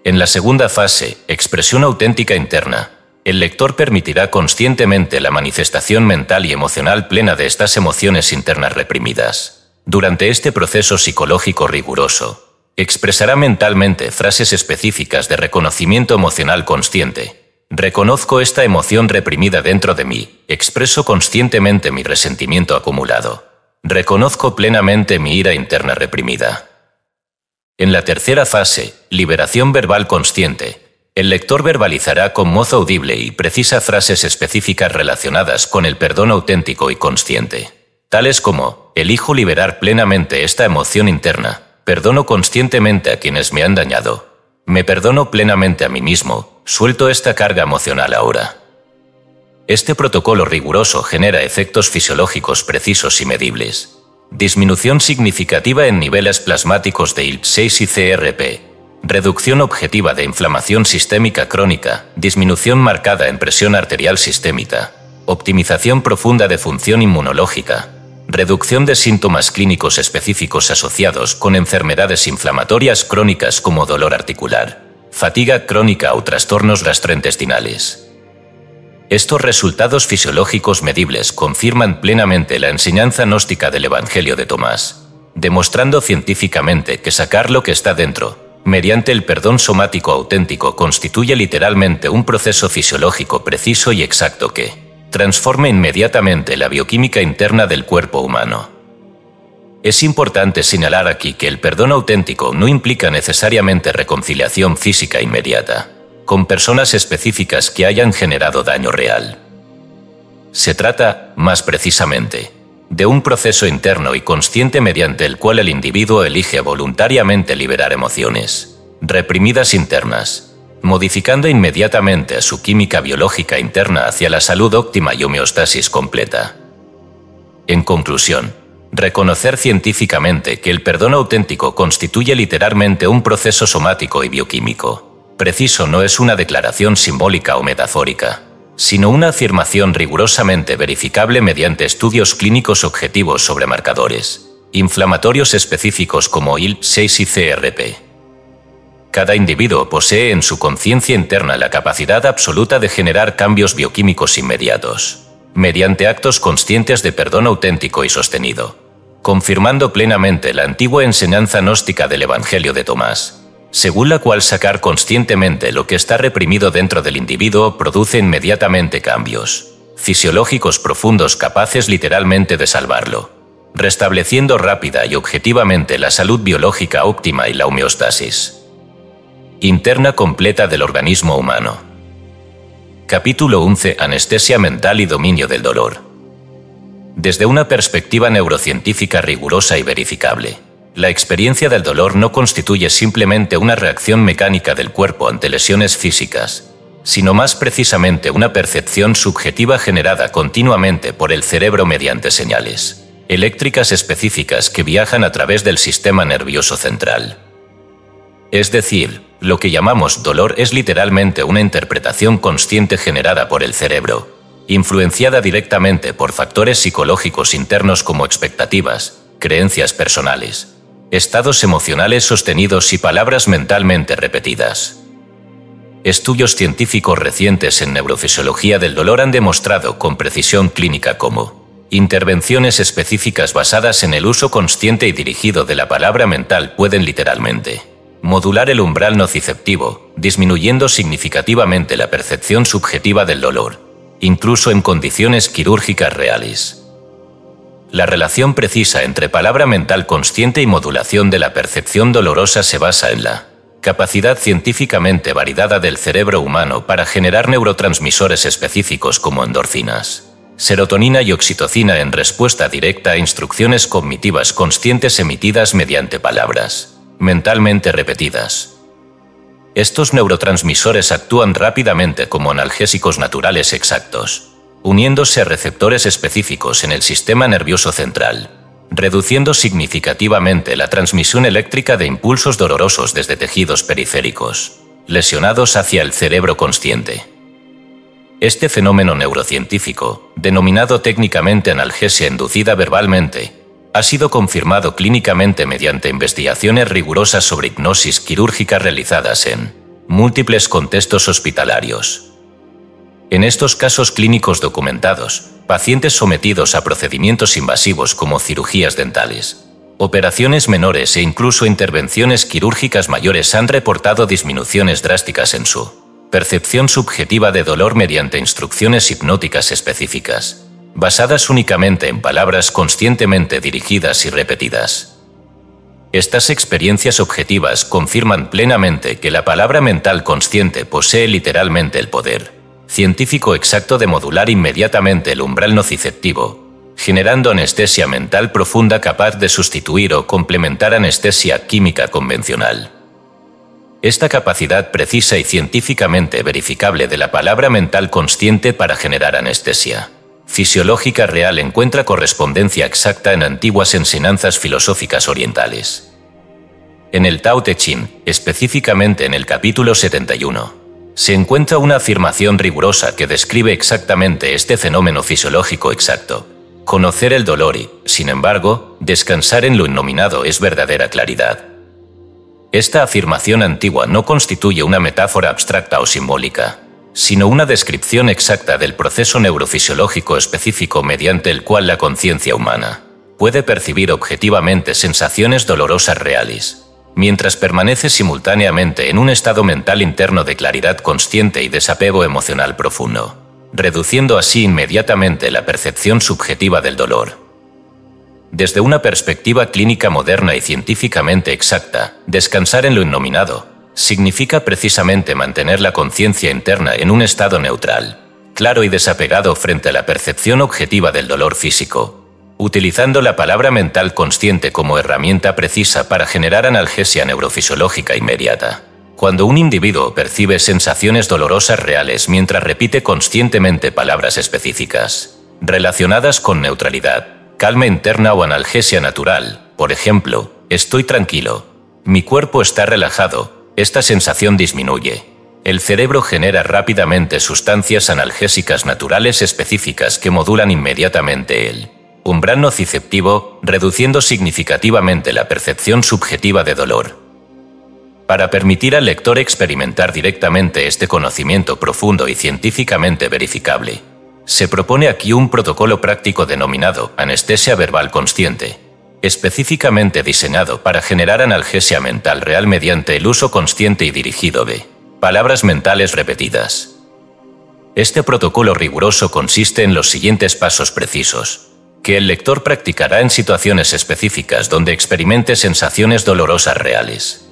En la segunda fase, expresión auténtica interna, el lector permitirá conscientemente la manifestación mental y emocional plena de estas emociones internas reprimidas. Durante este proceso psicológico riguroso, expresará mentalmente frases específicas de reconocimiento emocional consciente. Reconozco esta emoción reprimida dentro de mí, expreso conscientemente mi resentimiento acumulado. Reconozco plenamente mi ira interna reprimida. En la tercera fase, liberación verbal consciente, el lector verbalizará con voz audible y precisa frases específicas relacionadas con el perdón auténtico y consciente, tales como: elijo liberar plenamente esta emoción interna. Perdono conscientemente a quienes me han dañado. Me perdono plenamente a mí mismo. Suelto esta carga emocional ahora. Este protocolo riguroso genera efectos fisiológicos precisos y medibles. Disminución significativa en niveles plasmáticos de IL-6 y CRP. Reducción objetiva de inflamación sistémica crónica. Disminución marcada en presión arterial sistémica. Optimización profunda de función inmunológica. Reducción de síntomas clínicos específicos asociados con enfermedades inflamatorias crónicas como dolor articular, fatiga crónica o trastornos gastrointestinales. Estos resultados fisiológicos medibles confirman plenamente la enseñanza gnóstica del Evangelio de Tomás, demostrando científicamente que sacar lo que está dentro, mediante el perdón somático auténtico, constituye literalmente un proceso fisiológico preciso y exacto que transforma inmediatamente la bioquímica interna del cuerpo humano. Es importante señalar aquí que el perdón auténtico no implica necesariamente reconciliación física inmediata con personas específicas que hayan generado daño real. Se trata, más precisamente, de un proceso interno y consciente mediante el cual el individuo elige voluntariamente liberar emociones reprimidas internas, modificando inmediatamente su química biológica interna hacia la salud óptima y homeostasis completa. En conclusión, reconocer científicamente que el perdón auténtico constituye literalmente un proceso somático y bioquímico preciso no es una declaración simbólica o metafórica, sino una afirmación rigurosamente verificable mediante estudios clínicos objetivos sobre marcadores inflamatorios específicos como IL-6 y CRP. Cada individuo posee en su conciencia interna la capacidad absoluta de generar cambios bioquímicos inmediatos, mediante actos conscientes de perdón auténtico y sostenido, confirmando plenamente la antigua enseñanza gnóstica del Evangelio de Tomás, según la cual sacar conscientemente lo que está reprimido dentro del individuo produce inmediatamente cambios fisiológicos profundos capaces literalmente de salvarlo, restableciendo rápida y objetivamente la salud biológica óptima y la homeostasis interna completa del organismo humano. Capítulo 11. Anestesia mental y dominio del dolor. Desde una perspectiva neurocientífica rigurosa y verificable, la experiencia del dolor no constituye simplemente una reacción mecánica del cuerpo ante lesiones físicas, sino más precisamente una percepción subjetiva generada continuamente por el cerebro mediante señales eléctricas específicas que viajan a través del sistema nervioso central. Es decir, lo que llamamos dolor es literalmente una interpretación consciente generada por el cerebro, influenciada directamente por factores psicológicos internos como expectativas, creencias personales, estados emocionales sostenidos y palabras mentalmente repetidas. Estudios científicos recientes en neurofisiología del dolor han demostrado con precisión clínica cómo intervenciones específicas basadas en el uso consciente y dirigido de la palabra mental pueden literalmente modular el umbral nociceptivo, disminuyendo significativamente la percepción subjetiva del dolor, incluso en condiciones quirúrgicas reales. La relación precisa entre palabra mental consciente y modulación de la percepción dolorosa se basa en la capacidad científicamente validada del cerebro humano para generar neurotransmisores específicos como endorfinas, serotonina y oxitocina en respuesta directa a instrucciones cognitivas conscientes emitidas mediante palabras mentalmente repetidas. Estos neurotransmisores actúan rápidamente como analgésicos naturales exactos, uniéndose a receptores específicos en el sistema nervioso central, reduciendo significativamente la transmisión eléctrica de impulsos dolorosos desde tejidos periféricos lesionados hacia el cerebro consciente. Este fenómeno neurocientífico, denominado técnicamente analgesia inducida verbalmente, ha sido confirmado clínicamente mediante investigaciones rigurosas sobre hipnosis quirúrgica realizadas en múltiples contextos hospitalarios. En estos casos clínicos documentados, pacientes sometidos a procedimientos invasivos como cirugías dentales, operaciones menores e incluso intervenciones quirúrgicas mayores han reportado disminuciones drásticas en su percepción subjetiva de dolor mediante instrucciones hipnóticas específicas, basadas únicamente en palabras conscientemente dirigidas y repetidas. Estas experiencias objetivas confirman plenamente que la palabra mental consciente posee literalmente el poder científico exacto de modular inmediatamente el umbral nociceptivo, generando anestesia mental profunda capaz de sustituir o complementar anestesia química convencional. Esta capacidad precisa y científicamente verificable de la palabra mental consciente para generar anestesia fisiológica real encuentra correspondencia exacta en antiguas enseñanzas filosóficas orientales. En el Tao Te Ching, específicamente en el capítulo 71, se encuentra una afirmación rigurosa que describe exactamente este fenómeno fisiológico exacto. Conocer el dolor y, sin embargo, descansar en lo innominado es verdadera claridad. Esta afirmación antigua no constituye una metáfora abstracta o simbólica, sino una descripción exacta del proceso neurofisiológico específico mediante el cual la conciencia humana puede percibir objetivamente sensaciones dolorosas reales, mientras permanece simultáneamente en un estado mental interno de claridad consciente y desapego emocional profundo, reduciendo así inmediatamente la percepción subjetiva del dolor. Desde una perspectiva clínica moderna y científicamente exacta, descansar en lo innominado significa precisamente mantener la conciencia interna en un estado neutral, claro y desapegado frente a la percepción objetiva del dolor físico, utilizando la palabra mental consciente como herramienta precisa para generar analgesia neurofisiológica inmediata. Cuando un individuo percibe sensaciones dolorosas reales mientras repite conscientemente palabras específicas, relacionadas con neutralidad, calma interna o analgesia natural, por ejemplo, estoy tranquilo, mi cuerpo está relajado, esta sensación disminuye. El cerebro genera rápidamente sustancias analgésicas naturales específicas que modulan inmediatamente el umbral nociceptivo, reduciendo significativamente la percepción subjetiva de dolor. Para permitir al lector experimentar directamente este conocimiento profundo y científicamente verificable, se propone aquí un protocolo práctico denominado anestesia verbal consciente, específicamente diseñado para generar analgesia mental real mediante el uso consciente y dirigido de palabras mentales repetidas. Este protocolo riguroso consiste en los siguientes pasos precisos, que el lector practicará en situaciones específicas donde experimente sensaciones dolorosas reales.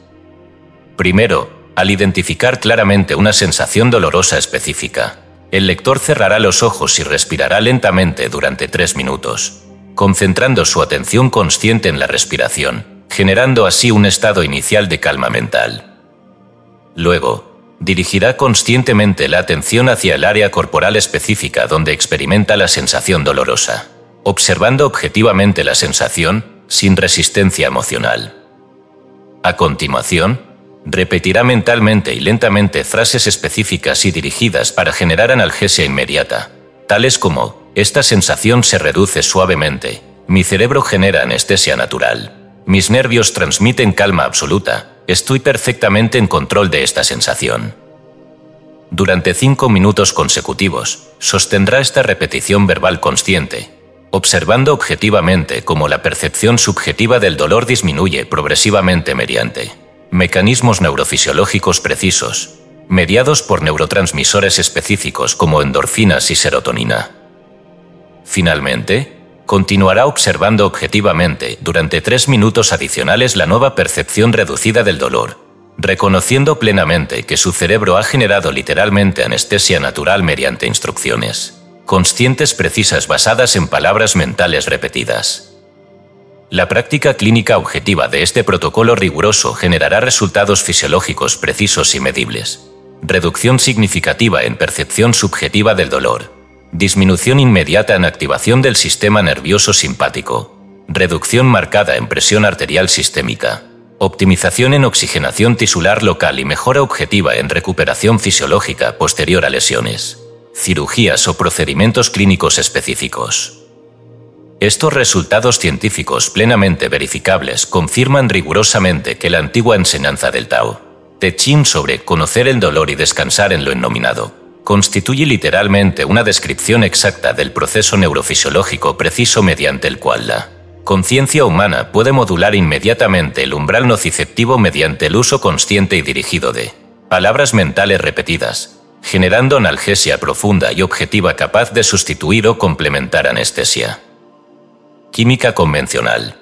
Primero, al identificar claramente una sensación dolorosa específica, el lector cerrará los ojos y respirará lentamente durante 3 minutos, concentrando su atención consciente en la respiración, generando así un estado inicial de calma mental. Luego, dirigirá conscientemente la atención hacia el área corporal específica donde experimenta la sensación dolorosa, observando objetivamente la sensación, sin resistencia emocional. A continuación, repetirá mentalmente y lentamente frases específicas y dirigidas para generar analgesia inmediata, tales como, esta sensación se reduce suavemente, mi cerebro genera anestesia natural, mis nervios transmiten calma absoluta, estoy perfectamente en control de esta sensación. Durante 5 minutos consecutivos, sostendrá esta repetición verbal consciente, observando objetivamente cómo la percepción subjetiva del dolor disminuye progresivamente mediante mecanismos neurofisiológicos precisos, mediados por neurotransmisores específicos como endorfinas y serotonina. Finalmente, continuará observando objetivamente durante 3 minutos adicionales la nueva percepción reducida del dolor, reconociendo plenamente que su cerebro ha generado literalmente anestesia natural mediante instrucciones conscientes precisas basadas en palabras mentales repetidas. La práctica clínica objetiva de este protocolo riguroso generará resultados fisiológicos precisos y medibles, reducción significativa en percepción subjetiva del dolor, disminución inmediata en activación del sistema nervioso simpático, reducción marcada en presión arterial sistémica, optimización en oxigenación tisular local y mejora objetiva en recuperación fisiológica posterior a lesiones, cirugías o procedimientos clínicos específicos. Estos resultados científicos plenamente verificables confirman rigurosamente que la antigua enseñanza del Tao Te Ching sobre conocer el dolor y descansar en lo innominado constituye literalmente una descripción exacta del proceso neurofisiológico preciso mediante el cual la conciencia humana puede modular inmediatamente el umbral nociceptivo mediante el uso consciente y dirigido de palabras mentales repetidas, generando analgesia profunda y objetiva capaz de sustituir o complementar anestesia. Química convencional.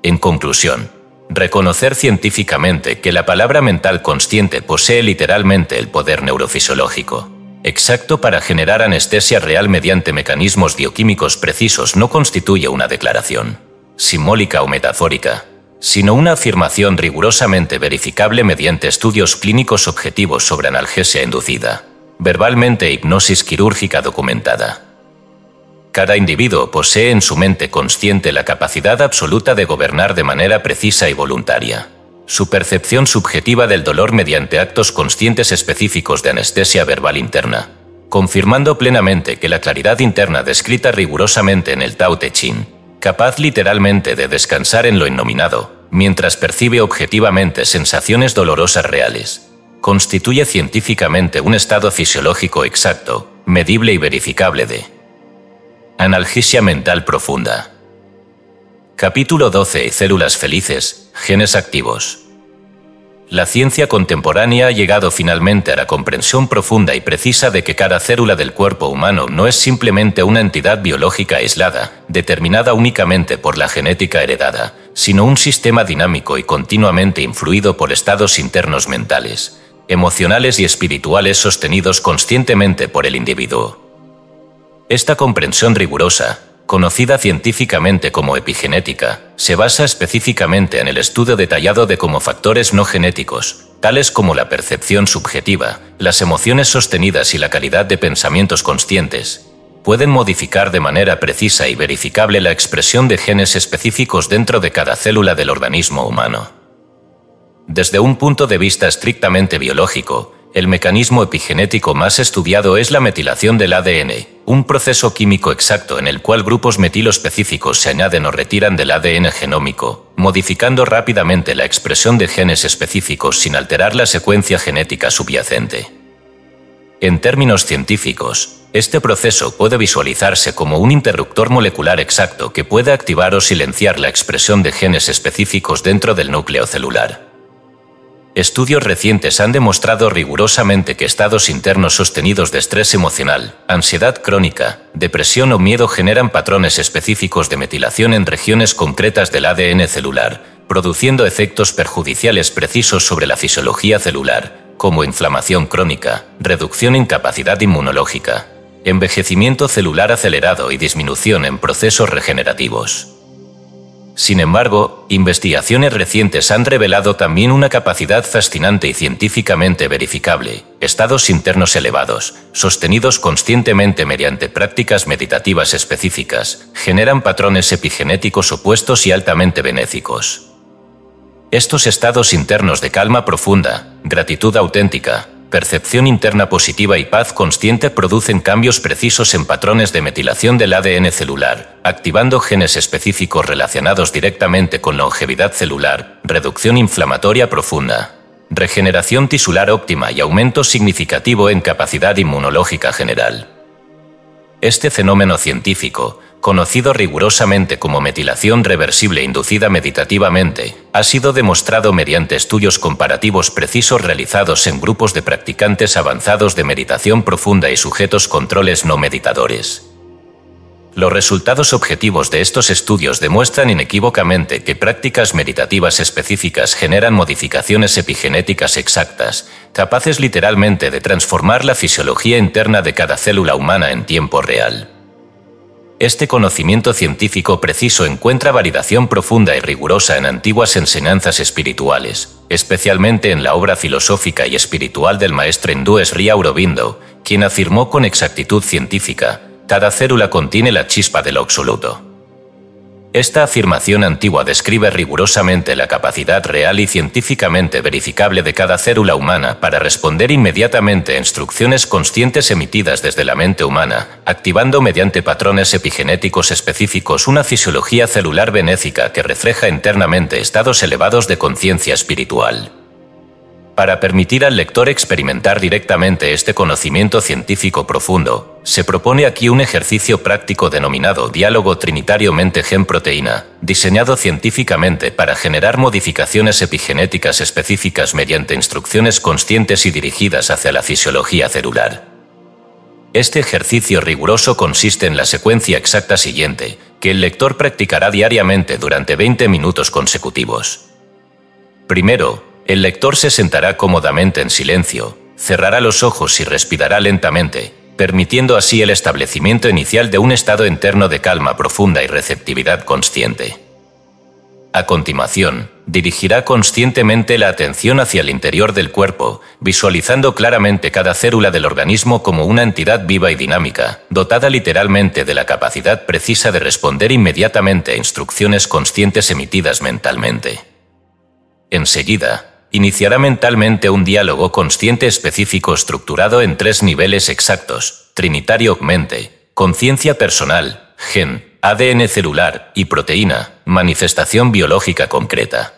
En conclusión, reconocer científicamente que la palabra mental consciente posee literalmente el poder neurofisiológico exacto para generar anestesia real mediante mecanismos bioquímicos precisos no constituye una declaración simbólica o metafórica, sino una afirmación rigurosamente verificable mediante estudios clínicos objetivos sobre analgesia inducida, verbalmente e hipnosis quirúrgica documentada. Cada individuo posee en su mente consciente la capacidad absoluta de gobernar de manera precisa y voluntaria su percepción subjetiva del dolor mediante actos conscientes específicos de anestesia verbal interna, confirmando plenamente que la claridad interna descrita rigurosamente en el Tao Te Ching, capaz literalmente de descansar en lo innominado, mientras percibe objetivamente sensaciones dolorosas reales, constituye científicamente un estado fisiológico exacto, medible y verificable de analgesia mental profunda. Capítulo 12. Células felices, genes activos. La ciencia contemporánea ha llegado finalmente a la comprensión profunda y precisa de que cada célula del cuerpo humano no es simplemente una entidad biológica aislada, determinada únicamente por la genética heredada, sino un sistema dinámico y continuamente influido por estados internos mentales, emocionales y espirituales sostenidos conscientemente por el individuo. Esta comprensión rigurosa, conocida científicamente como epigenética, se basa específicamente en el estudio detallado de cómo factores no genéticos, tales como la percepción subjetiva, las emociones sostenidas y la calidad de pensamientos conscientes, pueden modificar de manera precisa y verificable la expresión de genes específicos dentro de cada célula del organismo humano. Desde un punto de vista estrictamente biológico, el mecanismo epigenético más estudiado es la metilación del ADN, un proceso químico exacto en el cual grupos metilo específicos se añaden o retiran del ADN genómico, modificando rápidamente la expresión de genes específicos sin alterar la secuencia genética subyacente. En términos científicos, este proceso puede visualizarse como un interruptor molecular exacto que puede activar o silenciar la expresión de genes específicos dentro del núcleo celular. Estudios recientes han demostrado rigurosamente que estados internos sostenidos de estrés emocional, ansiedad crónica, depresión o miedo generan patrones específicos de metilación en regiones concretas del ADN celular, produciendo efectos perjudiciales precisos sobre la fisiología celular, como inflamación crónica, reducción en capacidad inmunológica, envejecimiento celular acelerado y disminución en procesos regenerativos. Sin embargo, investigaciones recientes han revelado también una capacidad fascinante y científicamente verificable: estados internos elevados, sostenidos conscientemente mediante prácticas meditativas específicas, generan patrones epigenéticos opuestos y altamente benéficos. Estos estados internos de calma profunda, gratitud auténtica, percepción interna positiva y paz consciente producen cambios precisos en patrones de metilación del ADN celular, activando genes específicos relacionados directamente con longevidad celular, reducción inflamatoria profunda, regeneración tisular óptima y aumento significativo en capacidad inmunológica general. Este fenómeno científico, conocido rigurosamente como metilación reversible inducida meditativamente, ha sido demostrado mediante estudios comparativos precisos realizados en grupos de practicantes avanzados de meditación profunda y sujetos controles no meditadores. Los resultados objetivos de estos estudios demuestran inequívocamente que prácticas meditativas específicas generan modificaciones epigenéticas exactas, capaces literalmente de transformar la fisiología interna de cada célula humana en tiempo real. Este conocimiento científico preciso encuentra validación profunda y rigurosa en antiguas enseñanzas espirituales, especialmente en la obra filosófica y espiritual del maestro hindú Sri Aurobindo, quien afirmó con exactitud científica: cada célula contiene la chispa de lo absoluto. Esta afirmación antigua describe rigurosamente la capacidad real y científicamente verificable de cada célula humana para responder inmediatamente a instrucciones conscientes emitidas desde la mente humana, activando mediante patrones epigenéticos específicos una fisiología celular benéfica que refleja internamente estados elevados de conciencia espiritual. Para permitir al lector experimentar directamente este conocimiento científico profundo, se propone aquí un ejercicio práctico denominado diálogo trinitario mente-gen-proteína, diseñado científicamente para generar modificaciones epigenéticas específicas mediante instrucciones conscientes y dirigidas hacia la fisiología celular. Este ejercicio riguroso consiste en la secuencia exacta siguiente, que el lector practicará diariamente durante 20 minutos consecutivos. Primero, el lector se sentará cómodamente en silencio, cerrará los ojos y respirará lentamente, permitiendo así el establecimiento inicial de un estado interno de calma profunda y receptividad consciente. A continuación, dirigirá conscientemente la atención hacia el interior del cuerpo, visualizando claramente cada célula del organismo como una entidad viva y dinámica, dotada literalmente de la capacidad precisa de responder inmediatamente a instrucciones conscientes emitidas mentalmente. Enseguida, iniciará mentalmente un diálogo consciente específico estructurado en 3 niveles exactos: trinitario, mente, conciencia personal, gen, ADN celular, y proteína, manifestación biológica concreta.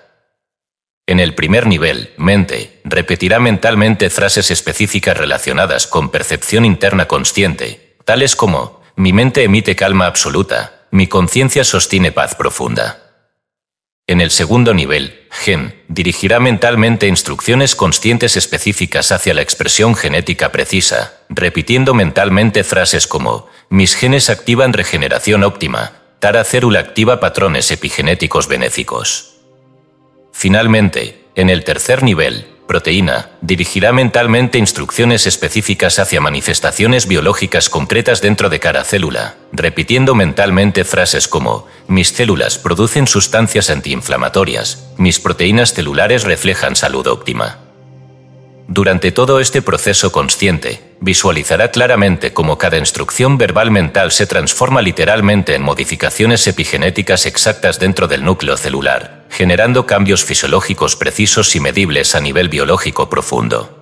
En el primer nivel, mente, repetirá mentalmente frases específicas relacionadas con percepción interna consciente, tales como: mi mente emite calma absoluta, mi conciencia sostiene paz profunda. En el segundo nivel, gen dirigirá mentalmente instrucciones conscientes específicas hacia la expresión genética precisa, repitiendo mentalmente frases como «mis genes activan regeneración óptima», «tara célula activa patrones epigenéticos benéficos». Finalmente, en el tercer nivel, proteína dirigirá mentalmente instrucciones específicas hacia manifestaciones biológicas concretas dentro de cada célula, repitiendo mentalmente frases como «mis células producen sustancias antiinflamatorias», «mis proteínas celulares reflejan salud óptima». Durante todo este proceso consciente, visualizará claramente cómo cada instrucción verbal mental se transforma literalmente en modificaciones epigenéticas exactas dentro del núcleo celular, generando cambios fisiológicos precisos y medibles a nivel biológico profundo.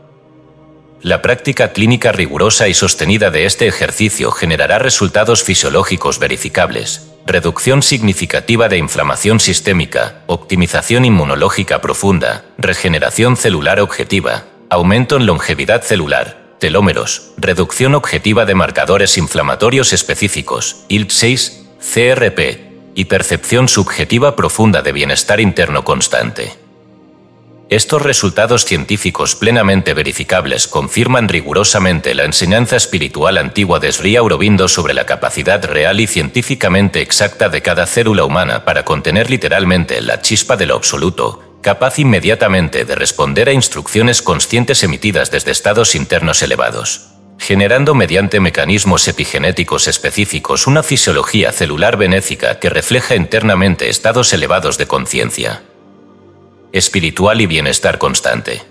La práctica clínica rigurosa y sostenida de este ejercicio generará resultados fisiológicos verificables, reducción significativa de inflamación sistémica, optimización inmunológica profunda, regeneración celular objetiva, aumento en longevidad celular, telómeros, reducción objetiva de marcadores inflamatorios específicos, IL-6, CRP, y percepción subjetiva profunda de bienestar interno constante. Estos resultados científicos plenamente verificables confirman rigurosamente la enseñanza espiritual antigua de Sri Aurobindo sobre la capacidad real y científicamente exacta de cada célula humana para contener literalmente la chispa de lo absoluto, capaz inmediatamente de responder a instrucciones conscientes emitidas desde estados internos elevados, generando mediante mecanismos epigenéticos específicos una fisiología celular benéfica que refleja internamente estados elevados de conciencia espiritual y bienestar constante.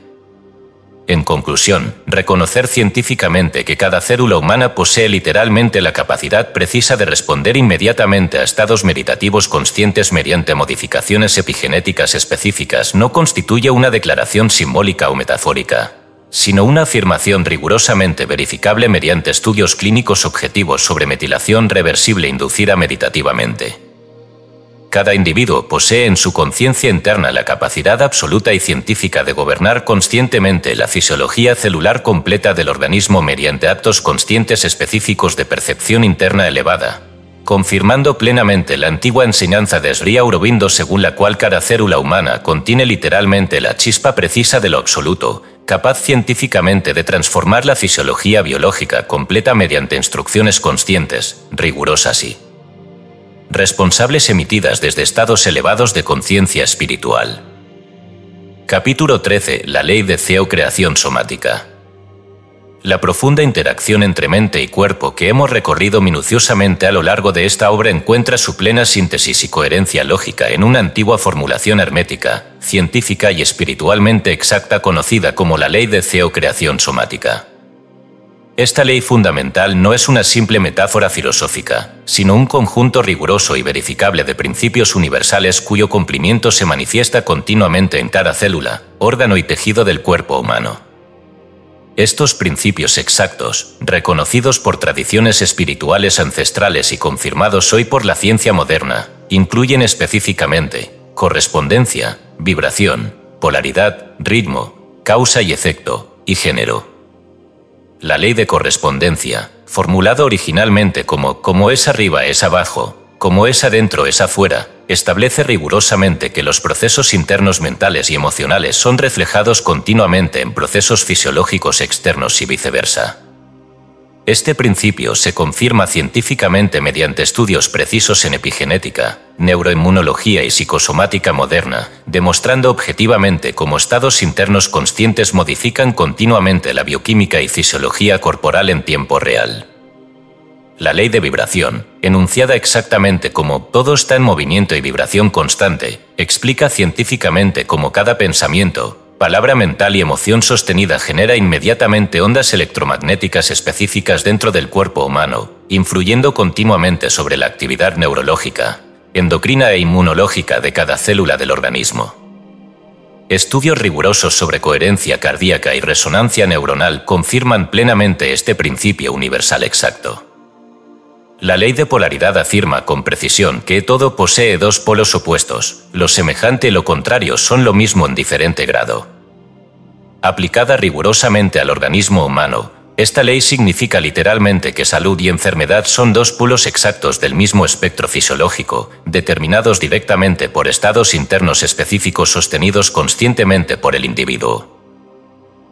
En conclusión, reconocer científicamente que cada célula humana posee literalmente la capacidad precisa de responder inmediatamente a estados meditativos conscientes mediante modificaciones epigenéticas específicas no constituye una declaración simbólica o metafórica, sino una afirmación rigurosamente verificable mediante estudios clínicos objetivos sobre metilación reversible inducida meditativamente. Cada individuo posee en su conciencia interna la capacidad absoluta y científica de gobernar conscientemente la fisiología celular completa del organismo mediante actos conscientes específicos de percepción interna elevada, confirmando plenamente la antigua enseñanza de Sri Aurobindo según la cual cada célula humana contiene literalmente la chispa precisa de lo absoluto, capaz científicamente de transformar la fisiología biológica completa mediante instrucciones conscientes, rigurosas y responsables emitidas desde estados elevados de conciencia espiritual. Capítulo 13. La ley de creación somática. La profunda interacción entre mente y cuerpo que hemos recorrido minuciosamente a lo largo de esta obra encuentra su plena síntesis y coherencia lógica en una antigua formulación hermética, científica y espiritualmente exacta conocida como la ley de creación somática. Esta ley fundamental no es una simple metáfora filosófica, sino un conjunto riguroso y verificable de principios universales cuyo cumplimiento se manifiesta continuamente en cada célula, órgano y tejido del cuerpo humano. Estos principios exactos, reconocidos por tradiciones espirituales ancestrales y confirmados hoy por la ciencia moderna, incluyen específicamente correspondencia, vibración, polaridad, ritmo, causa y efecto, y género. La ley de correspondencia, formulada originalmente como es arriba es abajo, como es adentro es afuera, establece rigurosamente que los procesos internos mentales y emocionales son reflejados continuamente en procesos fisiológicos externos y viceversa. Este principio se confirma científicamente mediante estudios precisos en epigenética, neuroinmunología y psicosomática moderna, demostrando objetivamente cómo estados internos conscientes modifican continuamente la bioquímica y fisiología corporal en tiempo real. La ley de vibración, enunciada exactamente como todo está en movimiento y vibración constante, explica científicamente cómo cada pensamiento, palabra mental y emoción sostenida genera inmediatamente ondas electromagnéticas específicas dentro del cuerpo humano, influyendo continuamente sobre la actividad neurológica, endocrina e inmunológica de cada célula del organismo. Estudios rigurosos sobre coherencia cardíaca y resonancia neuronal confirman plenamente este principio universal exacto. La ley de polaridad afirma con precisión que todo posee dos polos opuestos, lo semejante y lo contrario son lo mismo en diferente grado. Aplicada rigurosamente al organismo humano, Esta ley significa literalmente que salud y enfermedad son dos polos exactos del mismo espectro fisiológico, determinados directamente por estados internos específicos sostenidos conscientemente por el individuo.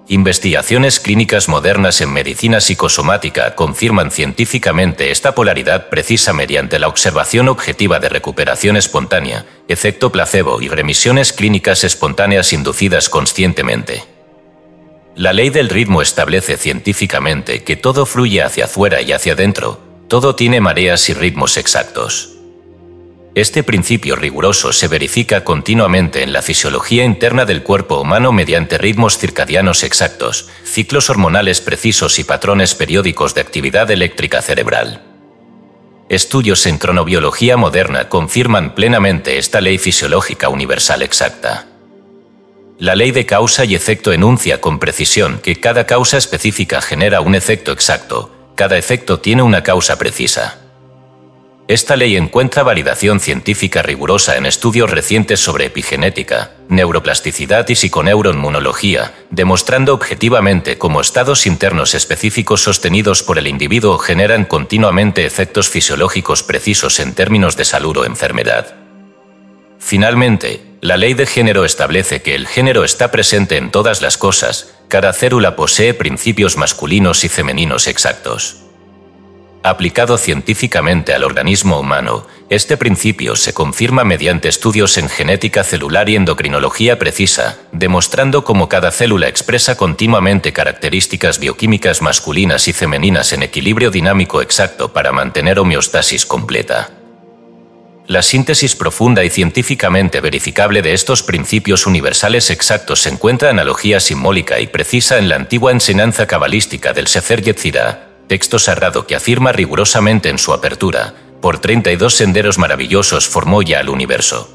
Investigaciones clínicas modernas en medicina psicosomática confirman científicamente esta polaridad precisa mediante la observación objetiva de recuperación espontánea, efecto placebo y remisiones clínicas espontáneas inducidas conscientemente. La ley del ritmo establece científicamente que todo fluye hacia afuera y hacia adentro, todo tiene mareas y ritmos exactos. Este principio riguroso se verifica continuamente en la fisiología interna del cuerpo humano mediante ritmos circadianos exactos, ciclos hormonales precisos y patrones periódicos de actividad eléctrica cerebral. Estudios en cronobiología moderna confirman plenamente esta ley fisiológica universal exacta. La ley de causa y efecto enuncia con precisión que cada causa específica genera un efecto exacto, cada efecto tiene una causa precisa. Esta ley encuentra validación científica rigurosa en estudios recientes sobre epigenética, neuroplasticidad y psiconeuroinmunología, demostrando objetivamente cómo estados internos específicos sostenidos por el individuo generan continuamente efectos fisiológicos precisos en términos de salud o enfermedad. Finalmente, la ley de género establece que el género está presente en todas las cosas, cada célula posee principios masculinos y femeninos exactos. Aplicado científicamente al organismo humano, este principio se confirma mediante estudios en genética celular y endocrinología precisa, demostrando cómo cada célula expresa continuamente características bioquímicas masculinas y femeninas en equilibrio dinámico exacto para mantener homeostasis completa. La síntesis profunda y científicamente verificable de estos principios universales exactos encuentra analogía simbólica y precisa en la antigua enseñanza cabalística del Sefer Yetzirah, texto sagrado que afirma rigurosamente en su apertura, por 32 senderos maravillosos formó ya el universo.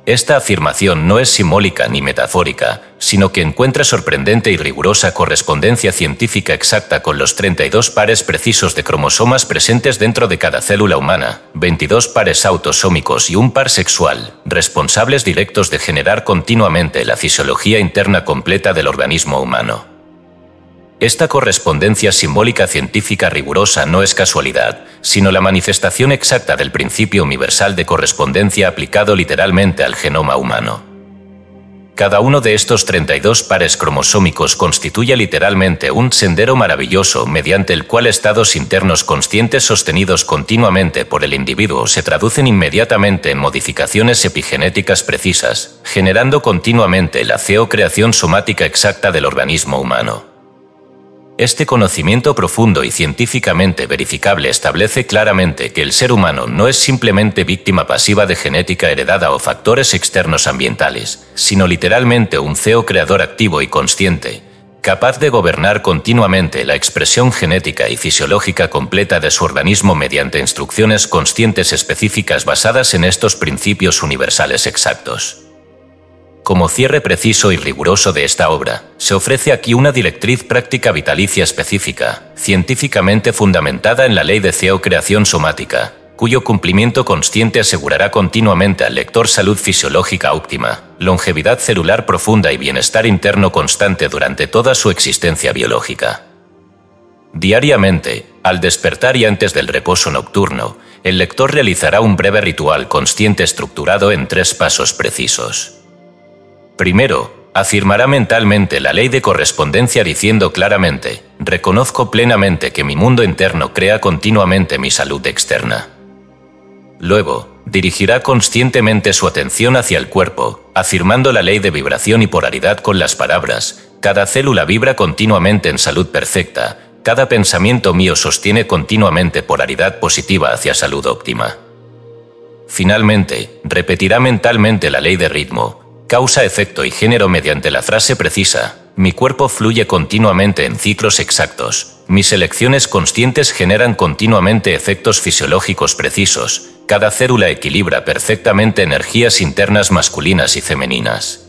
Esta afirmación no es simbólica ni metafórica, sino que encuentra sorprendente y rigurosa correspondencia científica exacta con los 32 pares precisos de cromosomas presentes dentro de cada célula humana, 22 pares autosómicos y un par sexual, responsables directos de generar continuamente la fisiología interna completa del organismo humano. Esta correspondencia simbólica científica rigurosa no es casualidad, sino la manifestación exacta del principio universal de correspondencia aplicado literalmente al genoma humano. Cada uno de estos 32 pares cromosómicos constituye literalmente un sendero maravilloso mediante el cual estados internos conscientes sostenidos continuamente por el individuo se traducen inmediatamente en modificaciones epigenéticas precisas, generando continuamente la creación somática exacta del organismo humano. Este conocimiento profundo y científicamente verificable establece claramente que el ser humano no es simplemente víctima pasiva de genética heredada o factores externos ambientales, sino literalmente un creador activo y consciente, capaz de gobernar continuamente la expresión genética y fisiológica completa de su organismo mediante instrucciones conscientes específicas basadas en estos principios universales exactos. Como cierre preciso y riguroso de esta obra, se ofrece aquí una directriz práctica vitalicia específica, científicamente fundamentada en la ley de creación somática, cuyo cumplimiento consciente asegurará continuamente al lector salud fisiológica óptima, longevidad celular profunda y bienestar interno constante durante toda su existencia biológica. Diariamente, al despertar y antes del reposo nocturno, el lector realizará un breve ritual consciente estructurado en 3 pasos precisos. Primero, afirmará mentalmente la ley de correspondencia diciendo claramente: reconozco plenamente que mi mundo interno crea continuamente mi salud externa. Luego, dirigirá conscientemente su atención hacia el cuerpo, afirmando la ley de vibración y polaridad con las palabras: cada célula vibra continuamente en salud perfecta, cada pensamiento mío sostiene continuamente polaridad positiva hacia salud óptima. Finalmente, repetirá mentalmente la ley de ritmo, causa, efecto y género mediante la frase precisa: mi cuerpo fluye continuamente en ciclos exactos, mis elecciones conscientes generan continuamente efectos fisiológicos precisos, cada célula equilibra perfectamente energías internas masculinas y femeninas.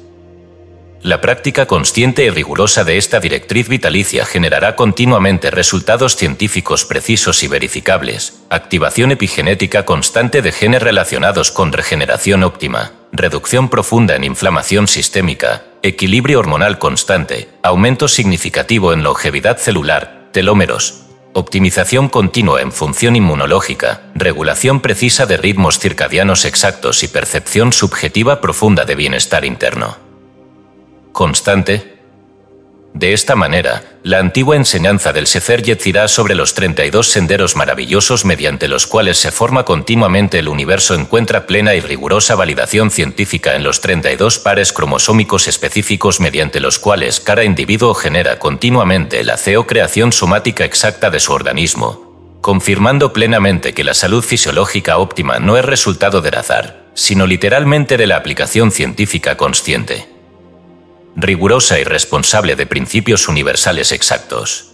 La práctica consciente y rigurosa de esta directriz vitalicia generará continuamente resultados científicos precisos y verificables, activación epigenética constante de genes relacionados con regeneración óptima, reducción profunda en inflamación sistémica, equilibrio hormonal constante, aumento significativo en longevidad celular, telómeros, optimización continua en función inmunológica, regulación precisa de ritmos circadianos exactos y percepción subjetiva profunda de bienestar interno. Constante. De esta manera, la antigua enseñanza del Sefer Yetzirah sobre los 32 senderos maravillosos mediante los cuales se forma continuamente el universo encuentra plena y rigurosa validación científica en los 32 pares cromosómicos específicos mediante los cuales cada individuo genera continuamente la creación somática exacta de su organismo, confirmando plenamente que la salud fisiológica óptima no es resultado del azar, sino literalmente de la aplicación científica consciente, rigurosa y responsable de principios universales exactos.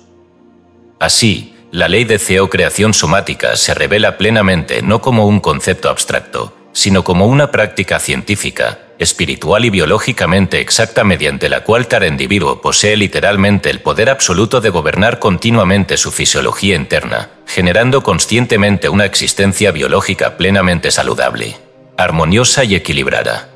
Así, la ley de creación somática se revela plenamente no como un concepto abstracto, sino como una práctica científica, espiritual y biológicamente exacta mediante la cual cada individuo posee literalmente el poder absoluto de gobernar continuamente su fisiología interna, generando conscientemente una existencia biológica plenamente saludable, armoniosa y equilibrada.